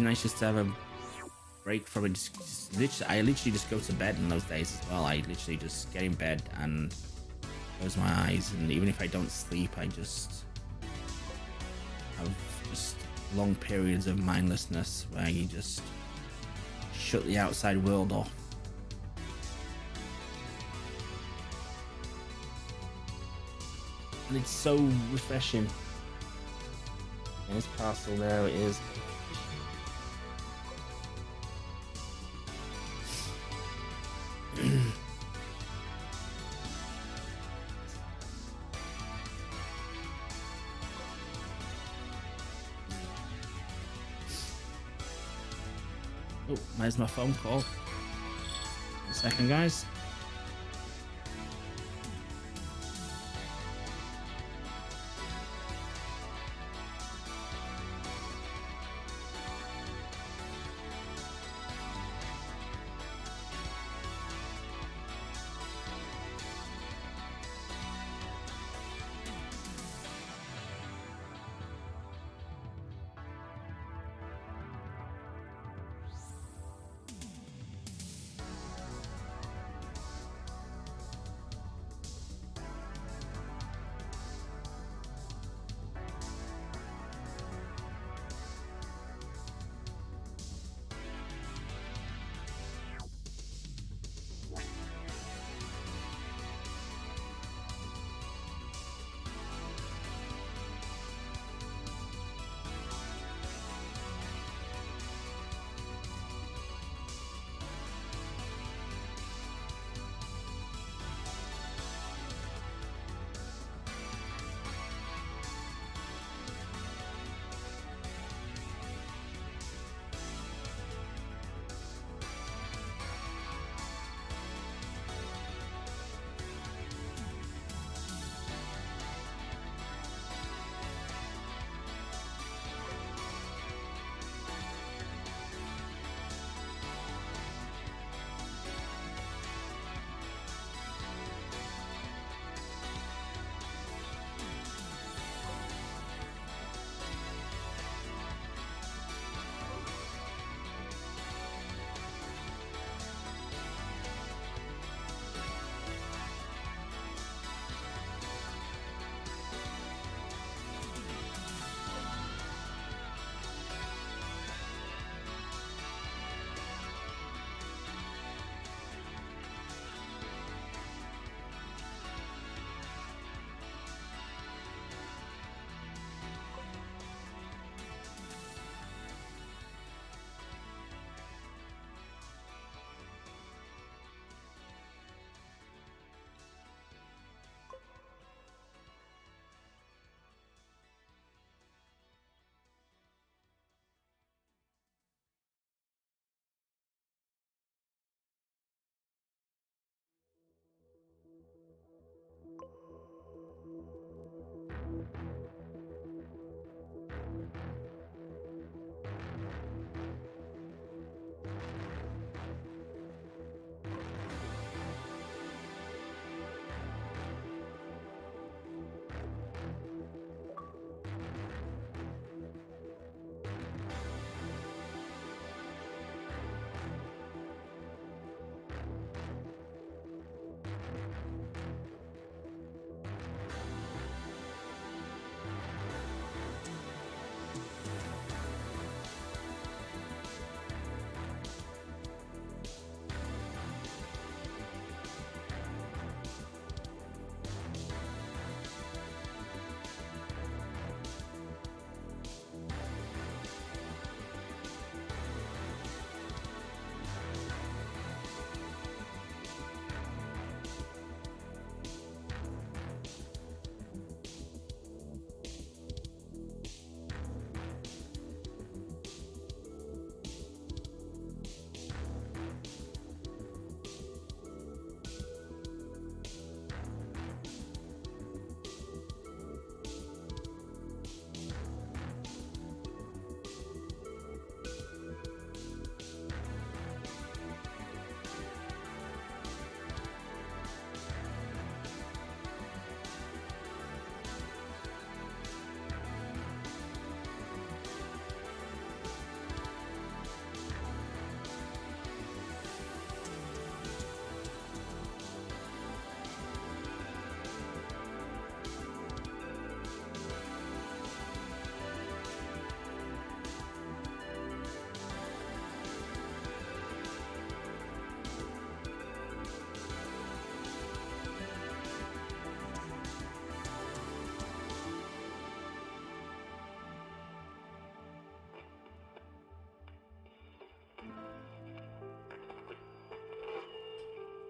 nice just to have a break from it. I literally just go to bed in those days as well. I literally just get in bed and close my eyes, and even if I don't sleep, I just have just long periods of mindlessness where you just shut the outside world off. And it's so refreshing. In this castle, there it is. Oh, there's my phone call. A second, guys.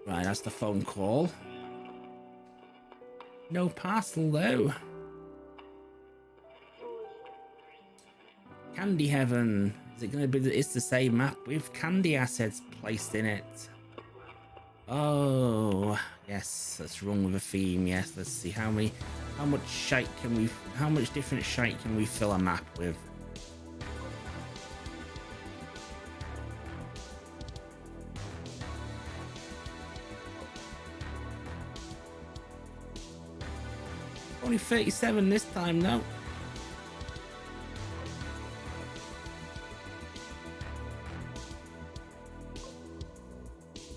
Right, that's the phone call. No parcel though. Candy Heaven. Is it going to be? It's the same map with candy assets placed in it. Oh yes, that's wrong with a theme. Yes, let's see how much shite can we? How much different shite can we fill a map with? Only 37 this time, no.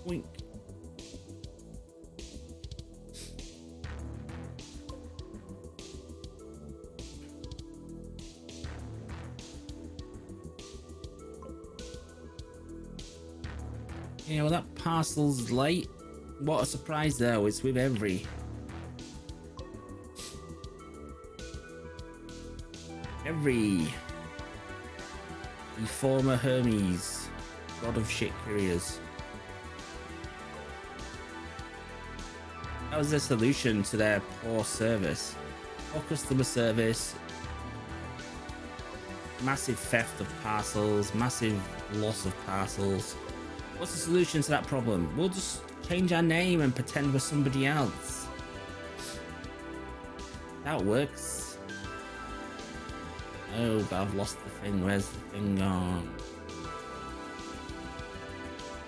Wink. Yeah, well, that parcel's late. What a surprise, though. It's with Aery. Aery, the former Hermes, god of shit couriers. That was their solution to their poor service. Poor customer service, massive theft of parcels, massive loss of parcels. What's the solution to that problem? We'll just change our name and pretend we're somebody else. That works. Oh, but I've lost the thing. Where's the thing gone?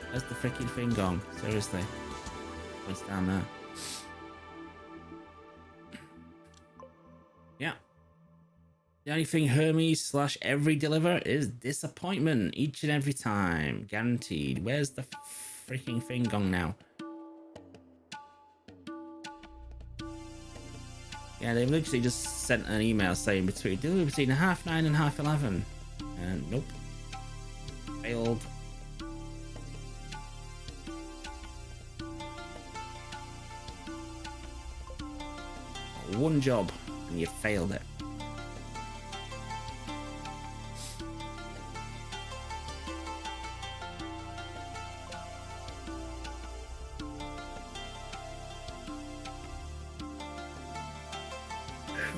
Where's the freaking thing gone? Seriously. It's down there. Yeah. The only thing Hermes / Aery deliver is disappointment each and every time. Guaranteed. Where's the freaking thing gone now? Yeah, they've literally just sent an email saying deliver between 9:30 and 11:30. And nope. Failed. One job and you failed it.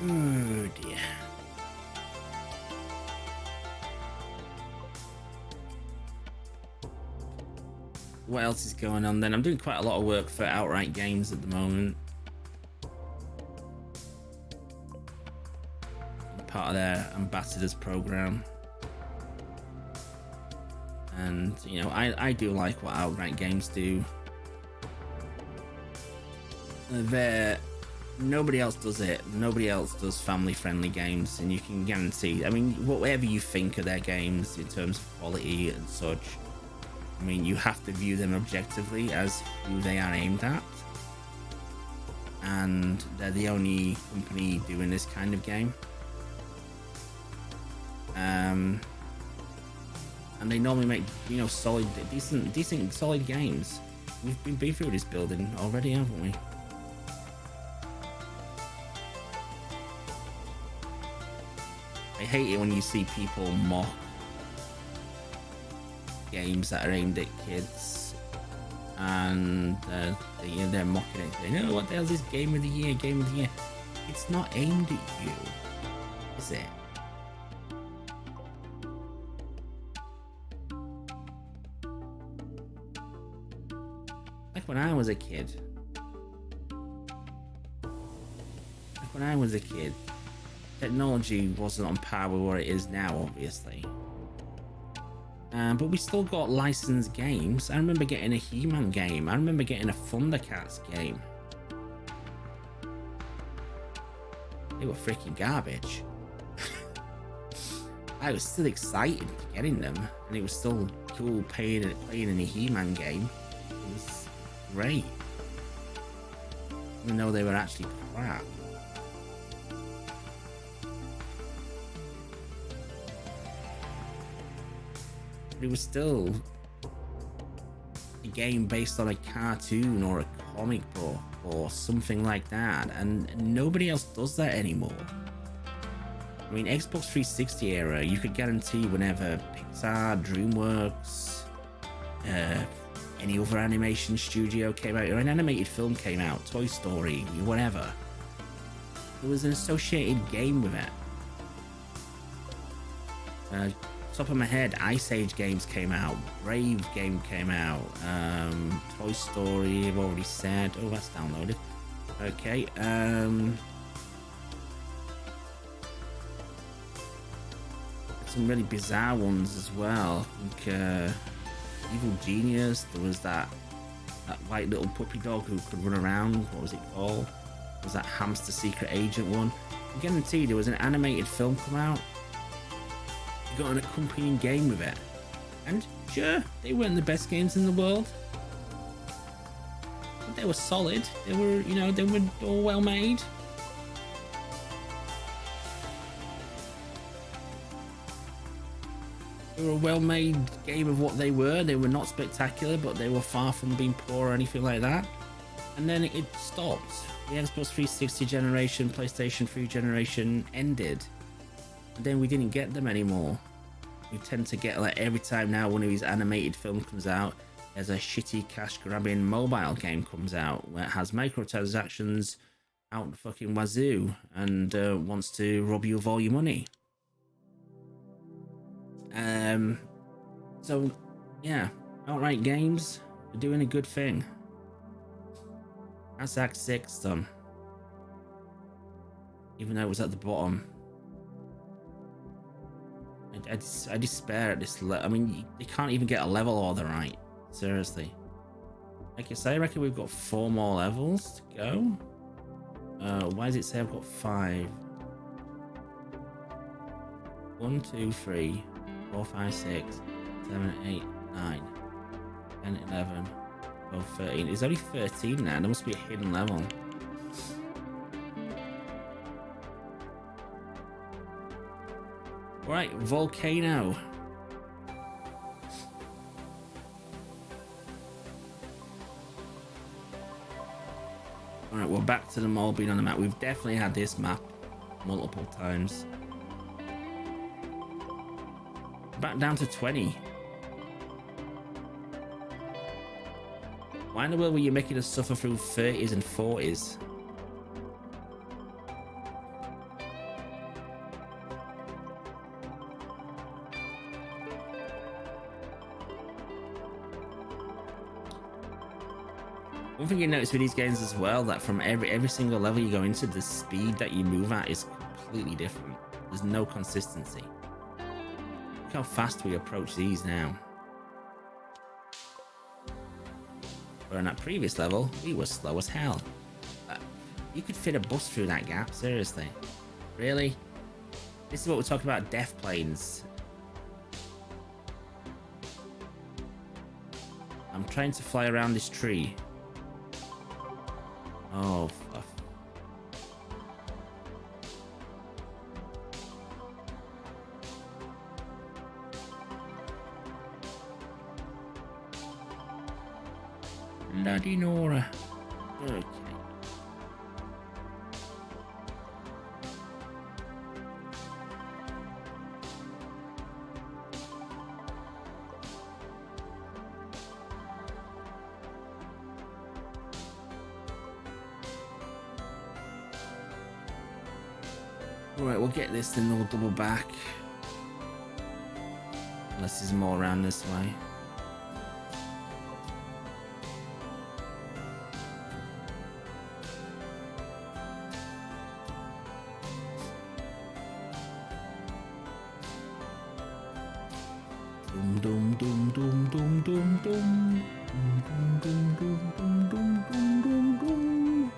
Oh dear. What else is going on then? I'm doing quite a lot of work for Outright Games at the moment. I'm part of their ambassadors program. And, you know, I do like what Outright Games do. Nobody else does it. Nobody else does family-friendly games, and you can guarantee. I mean, whatever you think of their games in terms of quality and such, I mean, you have to view them objectively as who they are aimed at, and they're the only company doing this kind of game. And they normally make, you know, solid, decent, solid games. We've been through this building already, haven't we? I hate it when you see people mock games that are aimed at kids, and they're mocking it. They know what the hell is this game of the year? Game of the year. It's not aimed at you, is it? Like when I was a kid. Technology wasn't on par with what it is now, obviously. But we still got licensed games. I remember getting a He-Man game. I remember getting a Thundercats game. They were freaking garbage. I was still excited for getting them, and it was still cool playing in a He-Man game. It was great. Even though they were actually crap. It was still a game based on a cartoon or a comic book or something like that, and nobody else does that anymore. I mean, Xbox 360 era, you could guarantee whenever Pixar, DreamWorks, any other animation studio came out, or an animated film came out, Toy Story, whatever, there was an associated game with it. Top of my head, Ice Age games came out, Brave game came out, Toy Story, I've already said. Oh, that's downloaded. Okay, some really bizarre ones as well. I think Evil Genius, there was that white little puppy dog who could run around. What was it called? Was that Hamster Secret Agent one? I guarantee there was an animated film come out. You got an accompanying game with it. And sure, they weren't the best games in the world, but they were solid. They were, you know, they were all well made. They were a well-made game of what they were. They were not spectacular, but they were far from being poor or anything like that. And then it stopped. The Xbox 360 generation, PlayStation 3 generation ended. And then we didn't get them anymore. We tend to get, like, every time now one of these animated films comes out, there's a shitty cash-grabbing mobile game comes out where it has microtransactions out the fucking wazoo and wants to rob you of all your money. So yeah, Outright Games are doing a good thing. That's Act 6 done, even though it was at the bottom. I despair at this. I mean, you can't even get a level order right. Seriously. Like I say, I reckon we've got 4 more levels to go. Why does it say I've got 5? 1, 2, 3, 4, 5, 6, 7, 8, 9, 10, 11, 12, 13. There's only 13 now. There must be a hidden level. Right, Volcano. Alright, we're back to them all being on the map. We've definitely had this map multiple times. Back down to 20. Why in the world were you making us suffer through 30s and 40s? One thing you notice with these games as well, that from every single level you go into, the speed that you move at is completely different. There's no consistency. Look how fast we approach these now. Where in that previous level, we were slow as hell. You could fit a bus through that gap, seriously. Really? This is what we're talking about, death planes. I'm trying to fly around this tree. Oh, fuck. Bloody Nora. Okay. Alright, we'll get this, then we'll double back. Unless there's more around this way. Dum dum dum dum dum dum dum. Dum dum dum dum dum dum dum dum.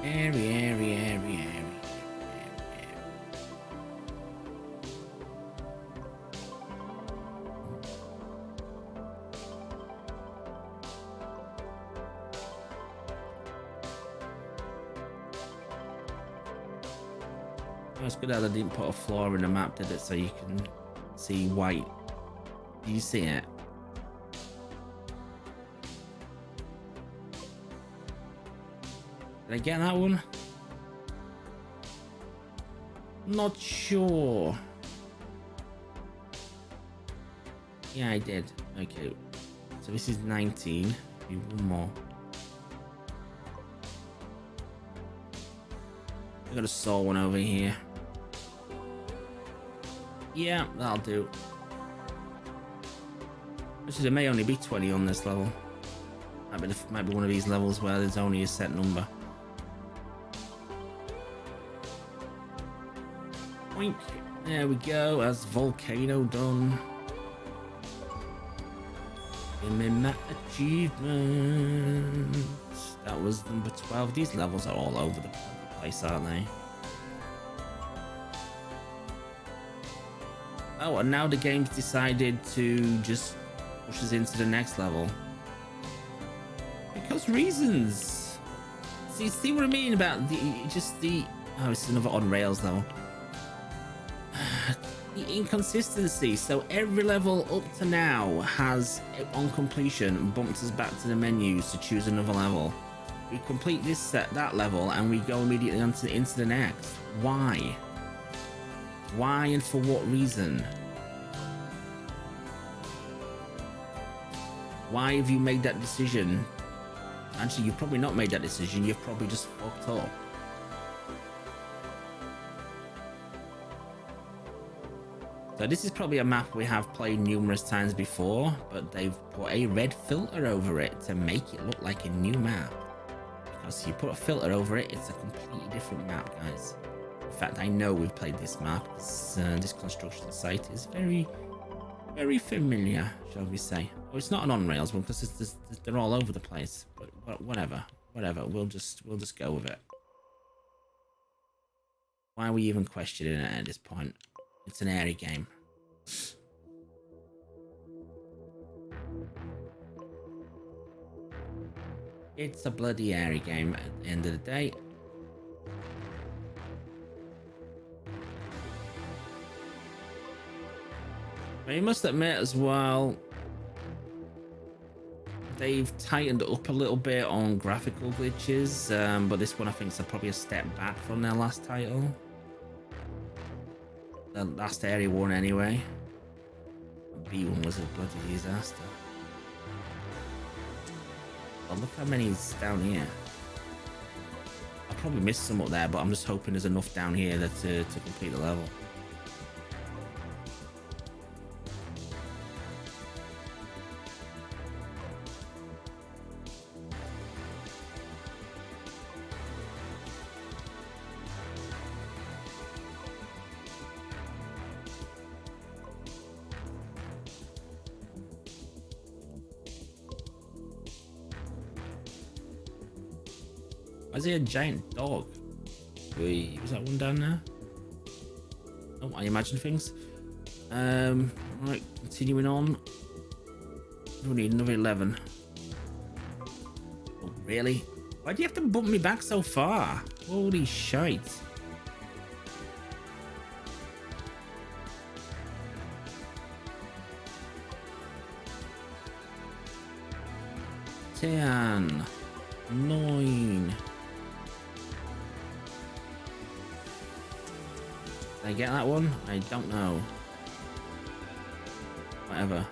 Aery. It's good that they didn't put a flaw in the map, did it? So you can see white. Do you see it? Did I get that one? Not sure. Yeah, I did. Okay. So this is 19. Maybe one more. I got a saw one over here. Yeah, that'll do. Actually, there may only be 20 on this level. Might be one of these levels where there's only a set number. Oink. There we go. That's volcano done. Give me my achievement. That was number 12. These levels are all over the place, aren't they? Oh, and now the game's decided to just push us into the next level. Because reasons. See what I mean about oh, it's another on rails level. The inconsistency. So every level up to now has, on completion, bumped us back to the menus to choose another level. We complete that level and we go immediately into the next. Why? Why and for what reason? Why have you made that decision? Actually, you've probably not made that decision. You've probably just fucked up. So this is probably a map we have played numerous times before, but they've put a red filter over it to make it look like a new map. Because if you put a filter over it, it's a completely different map, guys. In fact, I know we've played this map. This construction site is very, very familiar, shall we say. Oh, it's not an on-rails one because they're all over the place. But whatever, we'll just go with it. Why are we even questioning it at this point? It's an Aery game. It's a bloody Aery game at the end of the day. But you must admit as well, they've tightened up a little bit on graphical glitches, but this one I think is probably a step back from their last title. The last Aery one anyway. The B one was a bloody disaster. Oh, look how many's down here. I probably missed some up there, but I'm just hoping there's enough down here to complete the level. Why is he a giant dog? Wait, was that one down there? Oh, I imagine things. Right, continuing on. We need another 11. Oh, really? Why do you have to bump me back so far? Holy shite. Ten. 9. Did I get that one? I don't know. Whatever.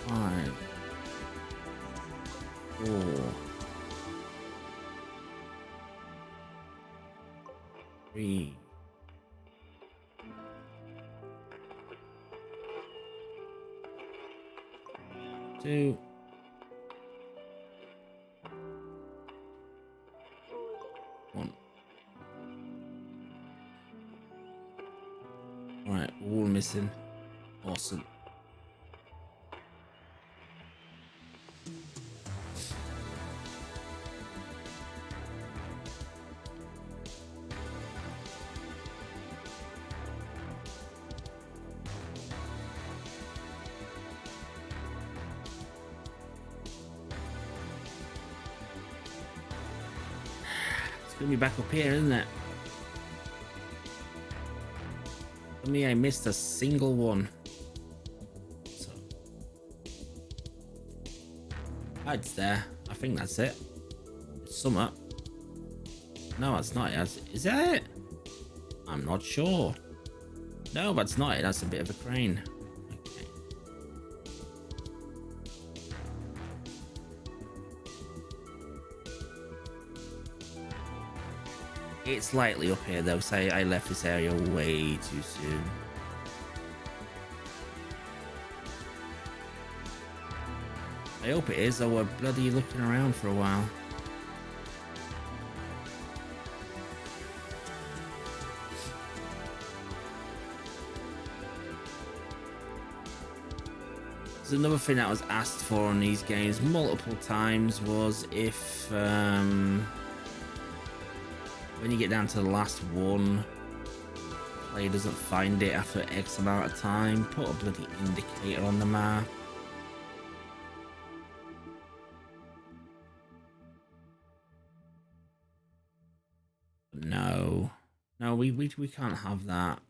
Five. 4. 3. 2. 1. Alright, all missing. Awesome. It's gonna be back up here, isn't it? For me, I missed a single one. So, it's there. I think that's it. It's summer. No, that's not it. Is that it? I'm not sure. No, that's not it. That's a bit of a crane. Okay. It's slightly up here though, so I left this area way too soon. I hope it is, or we're bloody looking around for a while. So another thing that was asked for on these games multiple times was if when you get down to the last one, the player doesn't find it after X amount of time, put a bloody indicator on the map. No, we can't have that.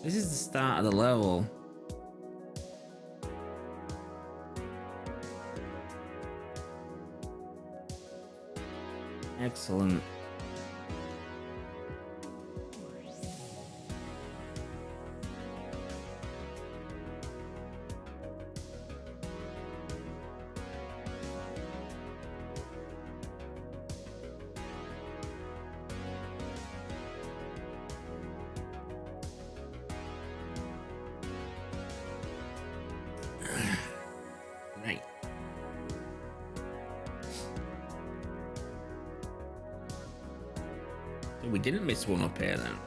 This is the start of the level. Excellent. Right. So we didn't miss one up here then.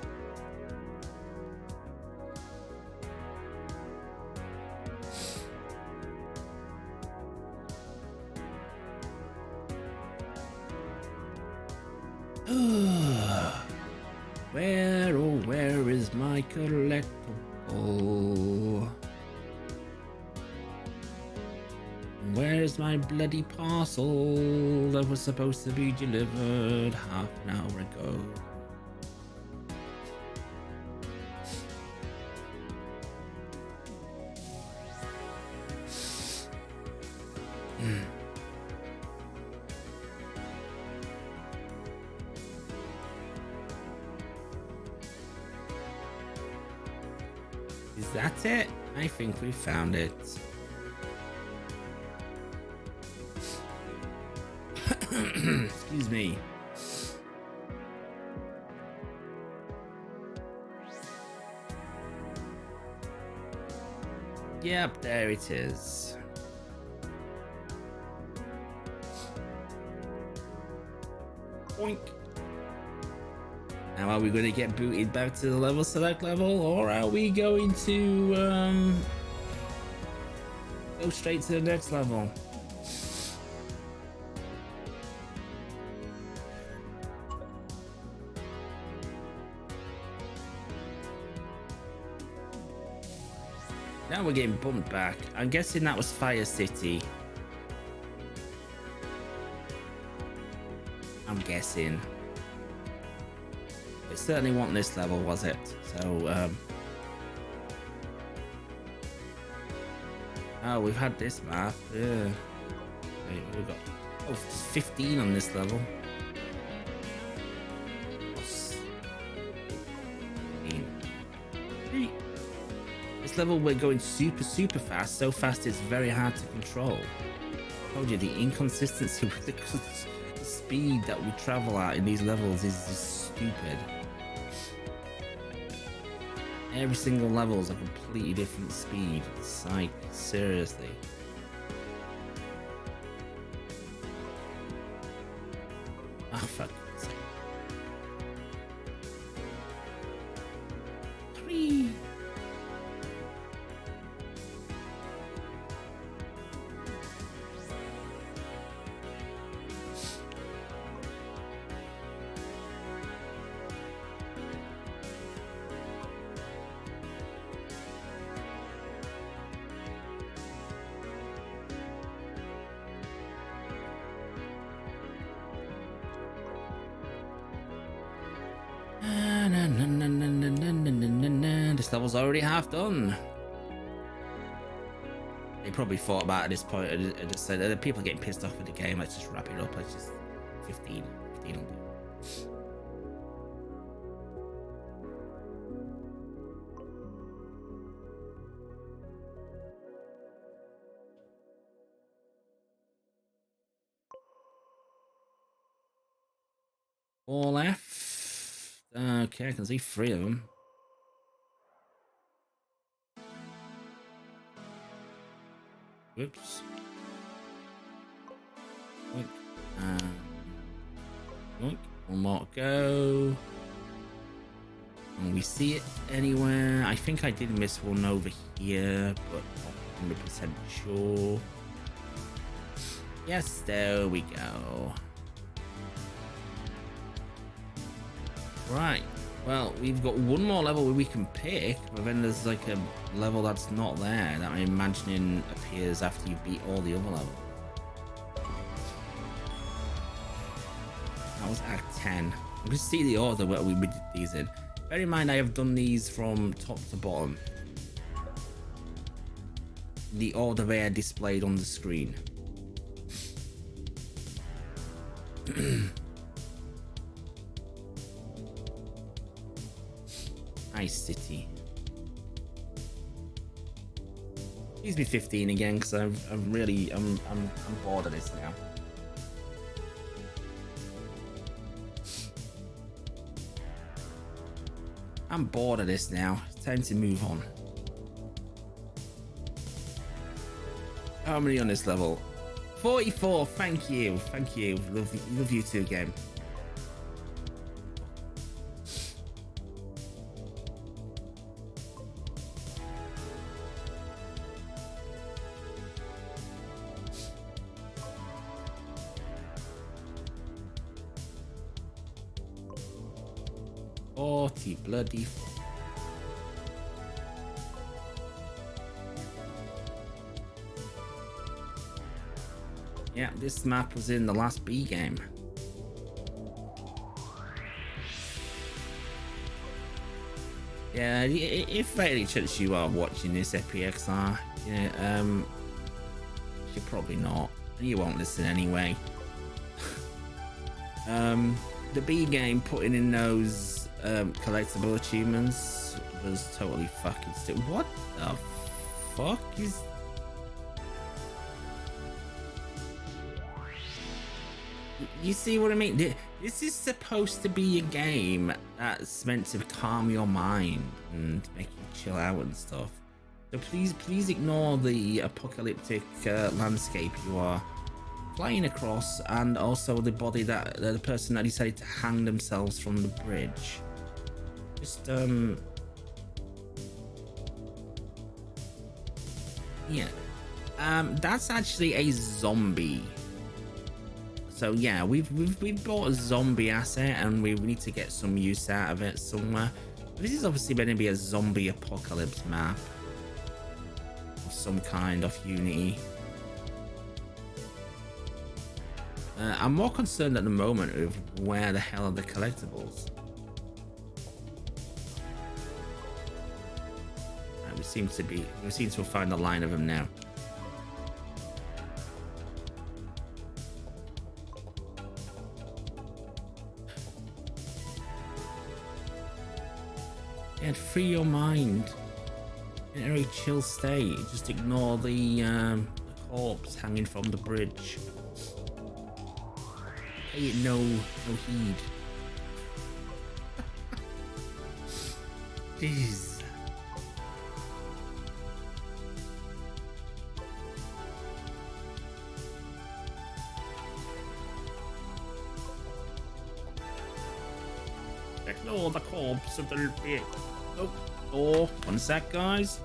Where, oh where is my collectible? Where's my bloody parcel that was supposed to be delivered half an hour ago? Is that it? I think we found it. Excuse me. Yep, there it is. Boink. Now, are we going to get booted back to the level select level, or are we going to go straight to the next level? Now we're getting bumped back. I'm guessing that was Fire City. I'm guessing. It certainly wasn't this level, was it? So, oh, we've had this map. Yeah. Wait, we've got 15 on this level. This level we're going super fast, so fast it's very hard to control. I told you the inconsistency with the speed that we travel at in these levels is just stupid. Every single level is a completely different speed. It's like, seriously. Oh, fuck. Three. This level's already half done. They probably thought about at this point and just said, people are getting pissed off with the game, let's just wrap it up. Let's just 15 will do. All left. Okay, I can see 3 of them. Whoops. Look. Look. One more to go. Can we see it anywhere? I think I did miss one over here, but not 100% sure. Yes, there we go. Right. Well, we've got one more level where we can pick, but then there's like a level that's not there that I'm imagining appears after you beat all the other levels. That was Act 10. You can see the order where we did these in. Bear in mind, I have done these from top to bottom. The order they are displayed on the screen. Nice city. Please be 15 again, because I'm bored of this now. I'm bored of this now. It's time to move on. How many on this level? 44. Thank you. Thank you. Love you too again. Bloody. Yeah, this map was in the last B game. Yeah, if by any chance you are watching this FPXR, yeah, you're probably not, and you won't listen anyway. The B game putting in those collectible achievements was totally fucking stupid. What the fuck is... You see what I mean? This is supposed to be a game that's meant to calm your mind and make you chill out and stuff. So please ignore the apocalyptic landscape you are flying across, and also the body that the person that decided to hang themselves from the bridge. Just yeah, that's actually a zombie. So yeah, we've bought a zombie asset, and we need to get some use out of it somewhere. This is obviously going to be a zombie apocalypse map of some kind of Unity. I'm more concerned at the moment of where the hell are the collectibles. We seem to have found a line of them now. And free your mind in a very chill state. Just ignore the corpse hanging from the bridge. Pay it no heed. Jeez. Ignore the corpse of the bit. Oh, 1 sec, guys.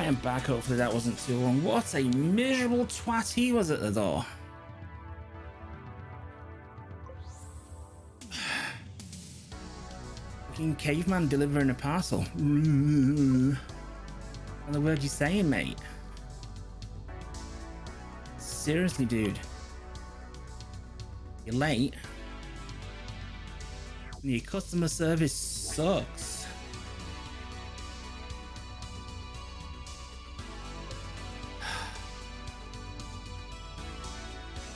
I am back. Hopefully that wasn't too long. What a miserable twat he was at the door. Fucking caveman delivering a parcel. What the word you saying, mate? Seriously, dude. You're late. Your customer service sucks.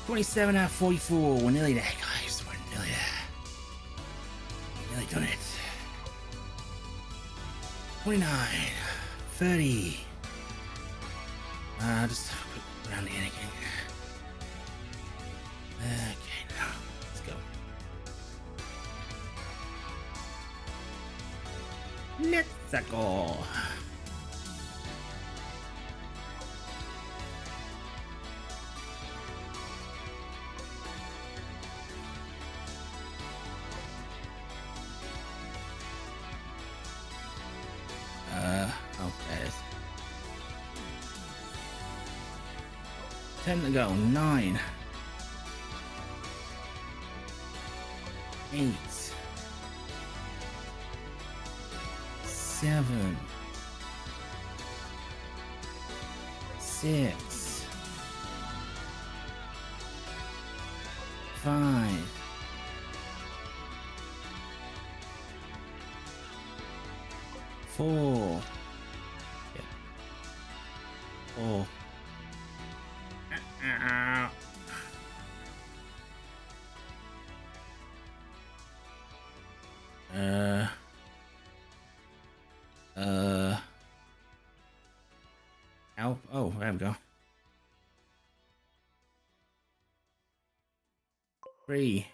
$27 out of 44. We're nearly there, guys. We're nearly there. We're nearly done it. 29, 30. Just have a quick look around the end again. Okay, now let's go. Let's go. Okay. 10 to go. 9. 8. 7. 6. 5. 4. Yeah. 4. Help. Oh, there we go. 3.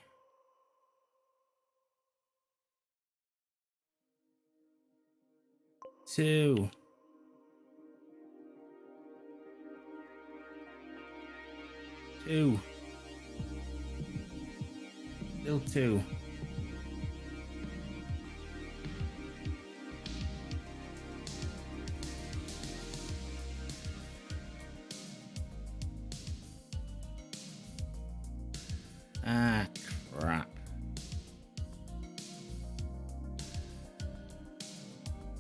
2. 2. Still 2. Ah, crap.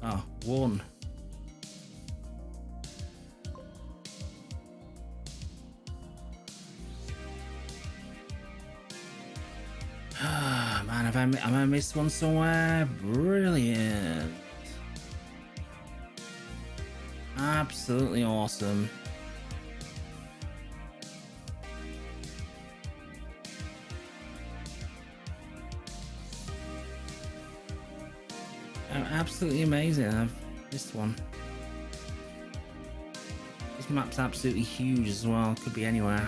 Oh, 1. Ah, man, have I missed one somewhere? Brilliant. Absolutely awesome. Absolutely amazing. I've missed one. This map's absolutely huge as well. Could be anywhere.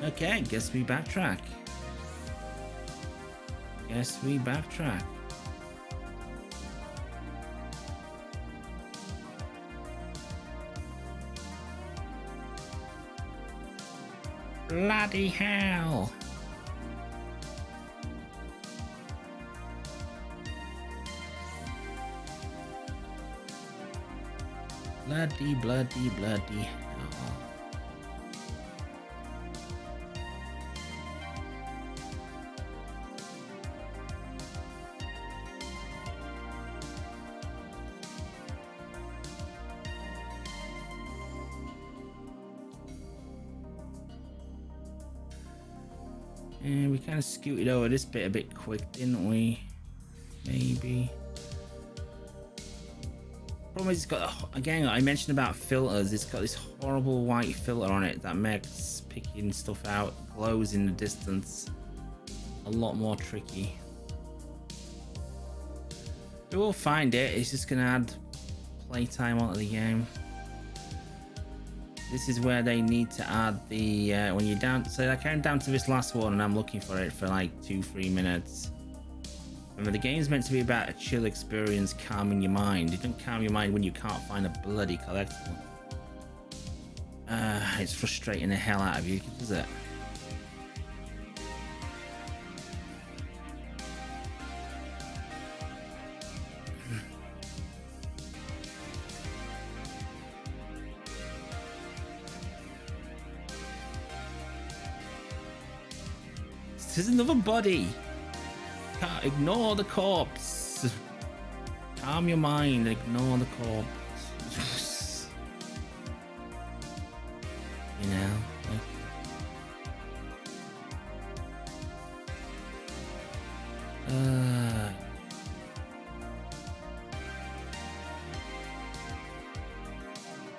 Okay, guess we backtrack. Guess we backtrack. Bloody hell. Bloody hell. And we kind of scooted over this bit a bit quick, didn't we? Maybe. Problem is, it's got, again, I mentioned about filters. It's got this horrible white filter on it that makes picking stuff out, glows in the distance, a lot more tricky. We will find it. It's just gonna add playtime onto the game. This is where they need to add the when you're down. So I came down to this last one and I'm looking for it for like 2-3 minutes. Remember, the game's meant to be about a chill experience, calming your mind. It doesn't calm your mind when you can't find a bloody collectible. It's frustrating the hell out of you, does it? There's another body. Can't ignore the corpse. Calm your mind. Ignore the corpse. You know.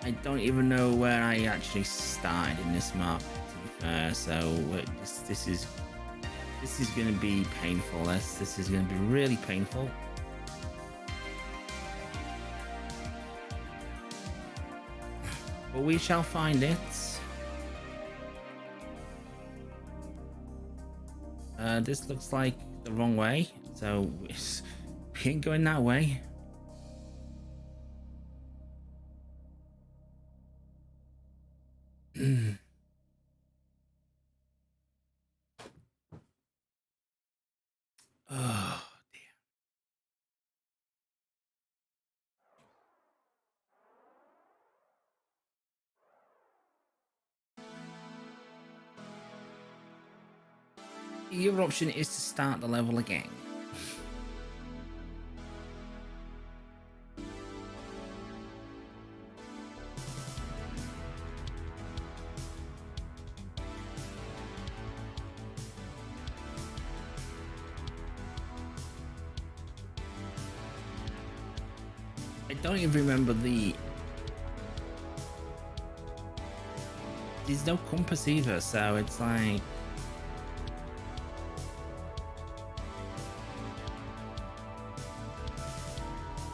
I don't even know where I actually started in this map, to be fair. So this is going to be painful. This is going to be really painful. But we shall find it. This looks like the wrong way, so we ain't going that way. Oh dear. The other option is to start the level again. I don't even remember there's no compass either, so it's like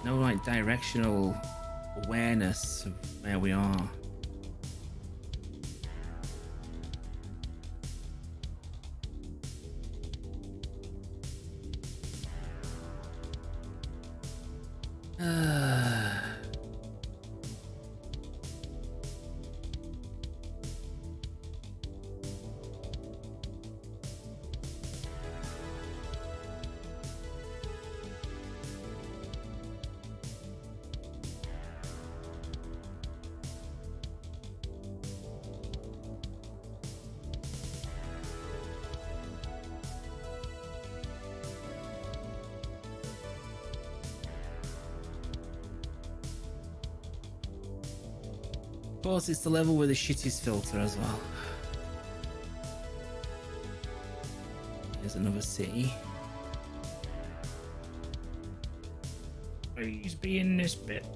no like directional awareness of where we are. Of course, it's the level with the shittest filter as well. Here's another city. Please be in this bit.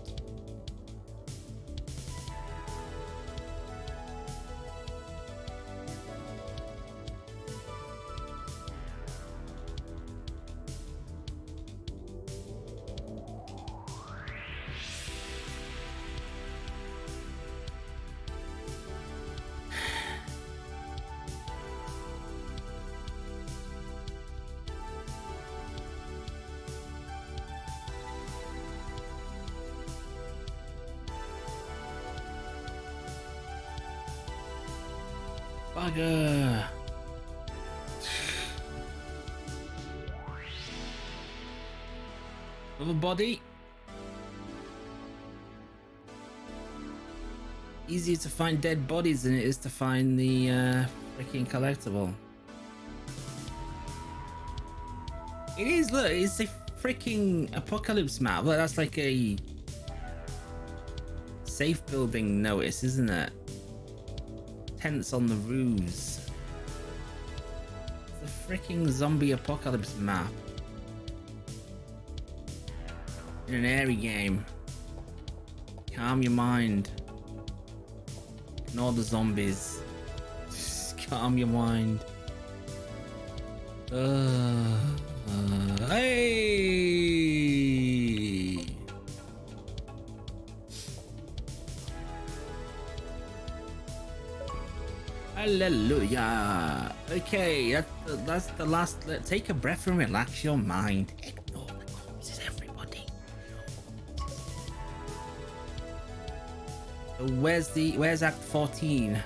Bugger! Another body. Easier to find dead bodies than it is to find the freaking collectible. It is, look, it's a freaking apocalypse map. Look, that's like a safe building notice, isn't it? Tents on the roofs. It's a freaking zombie apocalypse map in an Aery game. Calm your mind. Ignore the zombies. Just calm your mind. Hey! Hallelujah. Okay, that's the last. Take a breath and relax your mind. Ignore the corpses, everybody. So where's Act 14?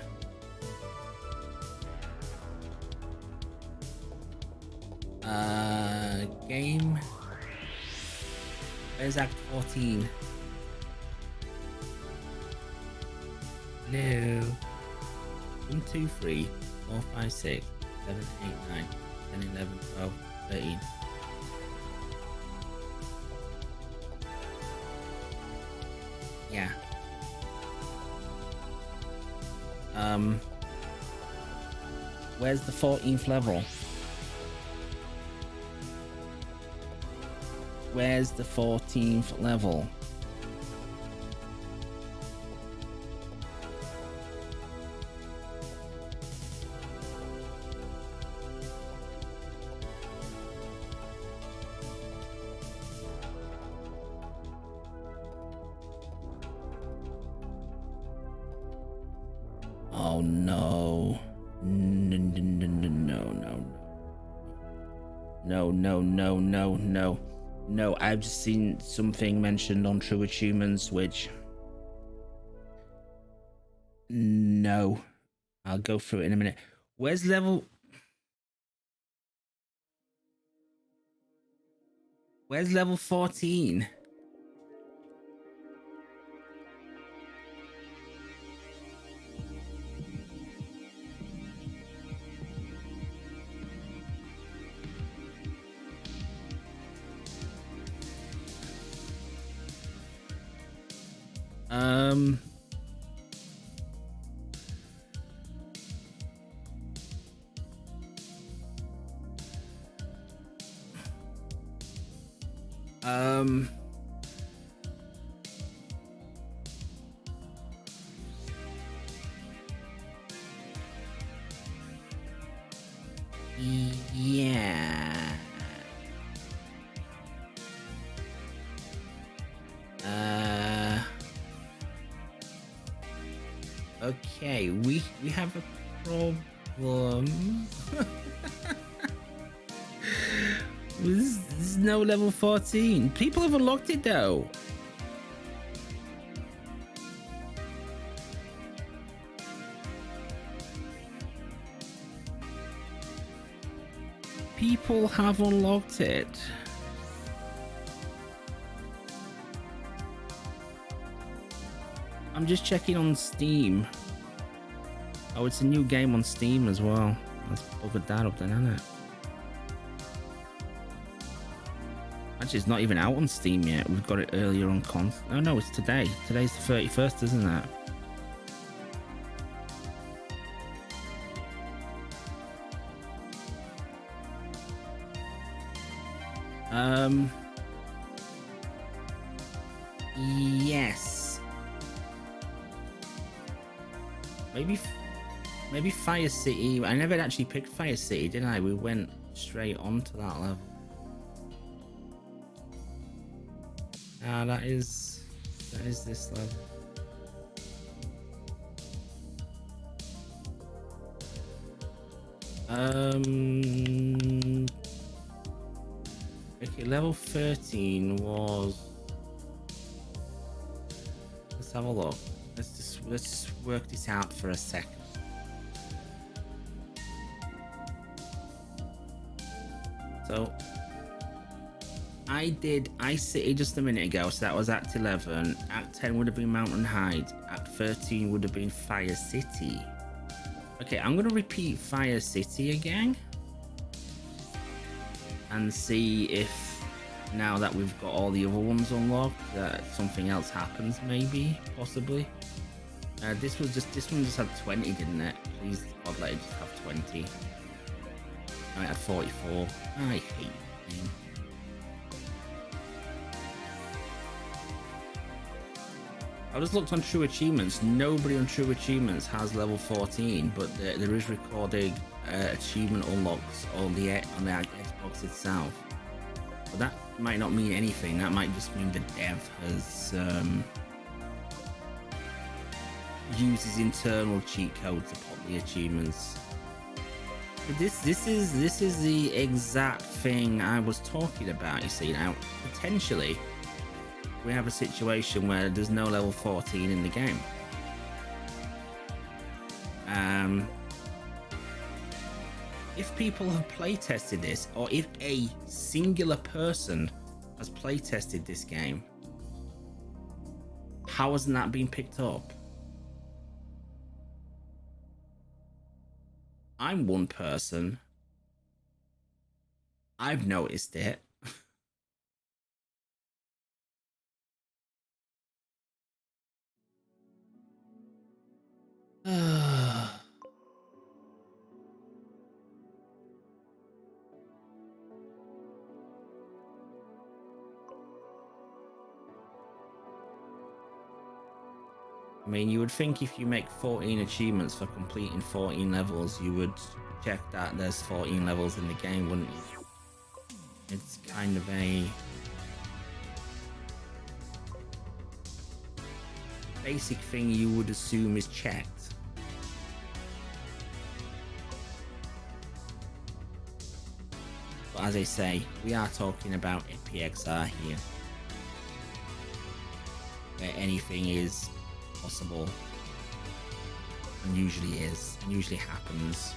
Game. Where's Act 14? No. 1, 2, 3, 4, 5, 6, 7, 8, 9. 10, 11, 12, 13. Yeah. Where's the 14th level? Where's the 14th level? Oh no. No, no, no, no, no, no, no, no, no, no. No, I've just seen something mentioned on True Achievements, which... No. I'll go through it in a minute. Where's level... Where's level 14? Um... Yeah. Okay, we have a problem. There's no level 14. People have unlocked it though. People have unlocked it. I'm just checking on Steam. Oh, it's a new game on Steam as well. Let's bugger that up then, isn't it? Actually, it's not even out on Steam yet. We've got it earlier on Oh no, it's today. Today's the 31st, isn't it? Yes. Maybe Fire City. I never actually picked Fire City, did I? We went straight onto that level. Ah, that is this level. Okay, level 13 was... Let's have a look. Let's just work this out for a second. So I did Ice City just a minute ago, so that was Act 11. Act 10 would have been Mountain Hide. Act 13 would have been Fire City. Okay, I'm gonna repeat Fire City again and see if now that we've got all the other ones unlocked that something else happens, maybe, possibly. This one just had 20, didn't it? Please God, let it just have 20. I had 44. I hate the game. I just looked on True Achievements. Nobody on True Achievements has level 14, but there is recorded achievement unlocks on the Xbox itself. But that might not mean anything. That might just mean the dev has used his internal cheat code to put the achievements. But this is the exact thing I was talking about. You see, now potentially we have a situation where there's no level 14 in the game. If people have playtested this, or if a singular person has playtested this game, how hasn't that been picked up? I'm one person. I've noticed it. I mean, you would think if you make 14 achievements for completing 14 levels, you would check that there's 14 levels in the game, wouldn't you? It's kind of a basic thing you would assume is checked. But as I say, we are talking about EPXR here, where anything is possible, and usually is, and usually happens.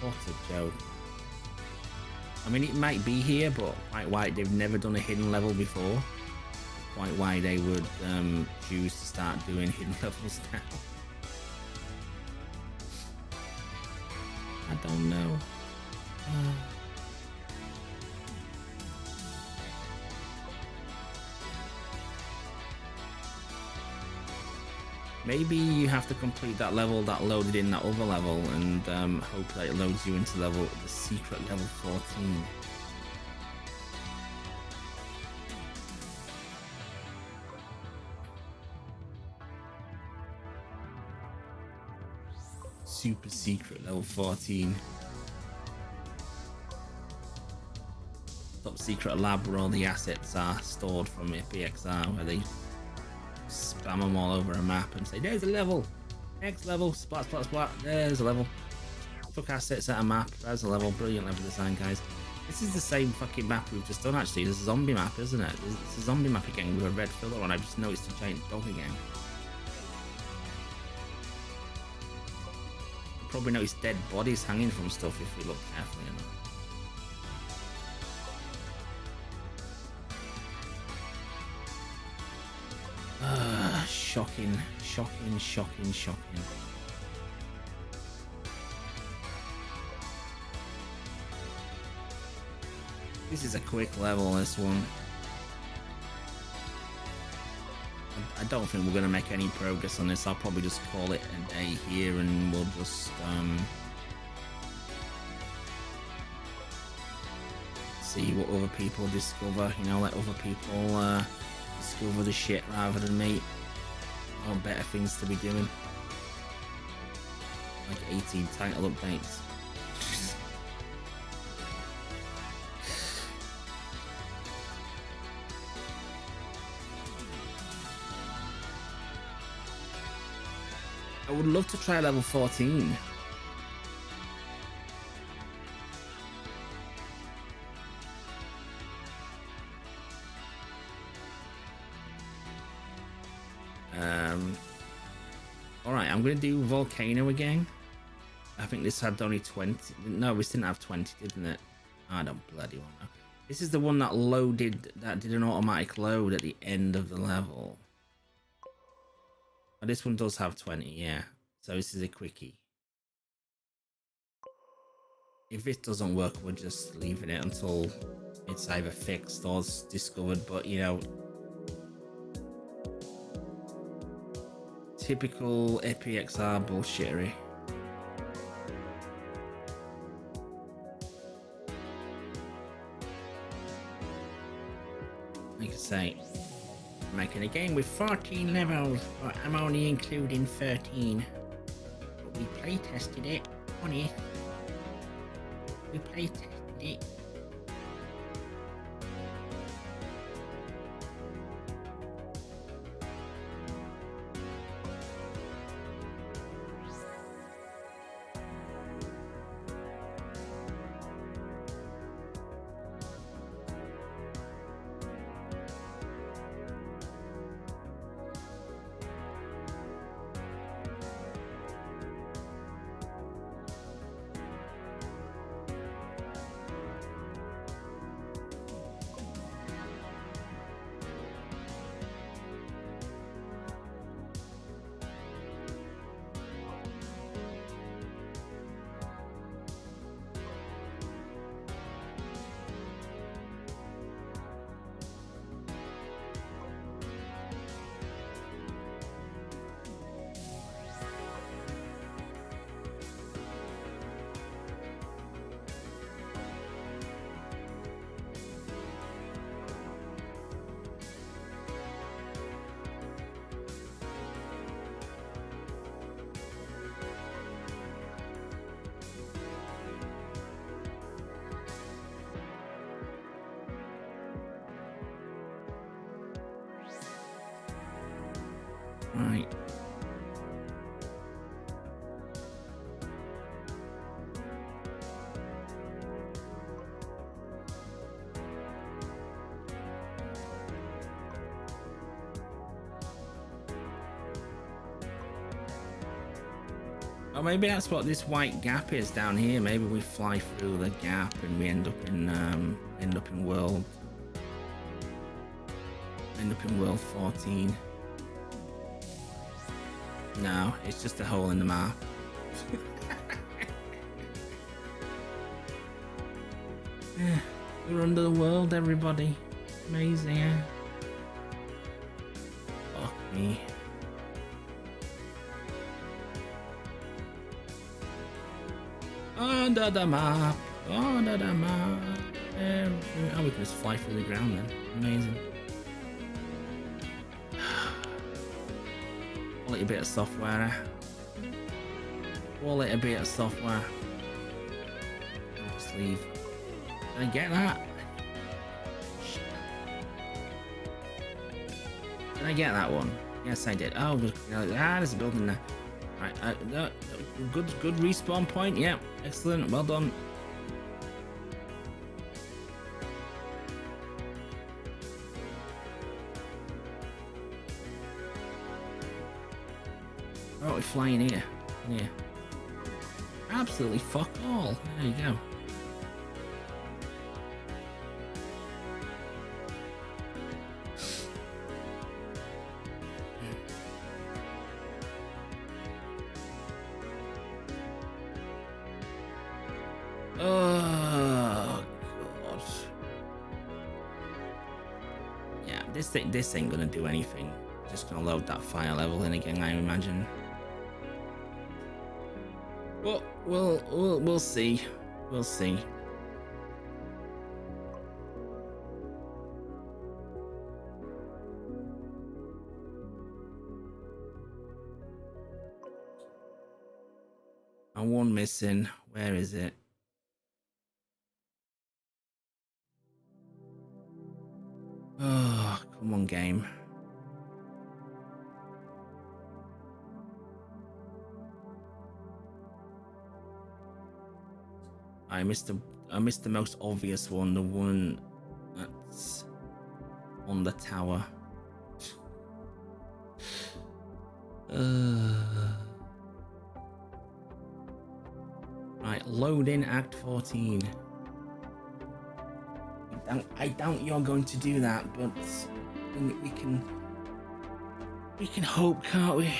What a joke. I mean, it might be here, but quite why they've never done a hidden level before. Quite why they would choose to start doing hidden levels now. I don't know. Maybe you have to complete that level that loaded in that other level and hope that it loads you into the secret level 14. Super secret level 14. Top secret lab where all the assets are stored from EPXR, where they spam them all over a map and say, there's a level, next level, splat, splat, splat, there's a level. Took assets at a map, there's a level. Brilliant level design, guys. This is the same fucking map we've just done, actually. This is a zombie map, isn't it? It's a zombie map again with a red filler on. I just noticed a giant dog again. You probably noticed dead bodies hanging from stuff if we look carefully enough. Shocking, shocking, shocking, shocking. This is a quick level, this one. I don't think we're going to make any progress on this. I'll probably just call it a day here and we'll just see what other people discover, you know, let other people discover the shit rather than me. Or better things to be doing. Like 18 title updates. I would love to try level 14. Alright, I'm going to do Volcano again. I think this had only 20. No, we didn't have 20, didn't it? I don't bloody well know. This is the one that loaded, that did an automatic load at the end of the level. Oh, this one does have 20, yeah. So this is a quickie. If this doesn't work, we're just leaving it until it's either fixed or discovered, but you know, typical EPXR bullshittery. Like I say, making a game with 14 levels, but I'm only including 13. But we play tested it, honey. We play tested it. Right. Oh, maybe that's what this white gap is down here. Maybe we fly through the gap and we end up in world 14. No, it's just a hole in the map. Yeah, we're under the world, everybody. Amazing, yeah. Fuck me. Under the map, under the map. Oh, we can just fly through the ground then. Amazing. Quality bit of software. Quality bit of software. I'll just leave. Did I get that? Did I get that one? Yes, I did. Oh, there's a building there. Right, good respawn point. Yeah, excellent. Well done. Oh, we're flying here. Yeah. Absolutely fuck all. There you go. Oh god. Yeah, this ain't gonna do anything. Just gonna load that fire level in again, I imagine. Well, we'll see. We'll see. And one missing. Where is it? Oh, come on, game. I missed the most obvious one, the one that's on the tower. Right, load in Act 14. I doubt you're going to do that, but we can hope, can't we?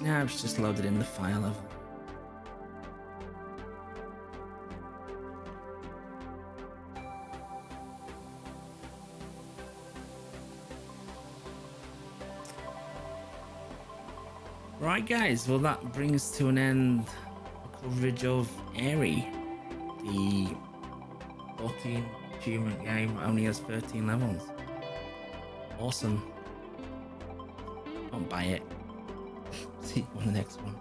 Nah, it's just loaded in the fire level. Right, guys, well, that brings to an end the coverage of Aery, the 14 achievement game that only has 13 levels. Awesome. Don't buy it. See you on the next one.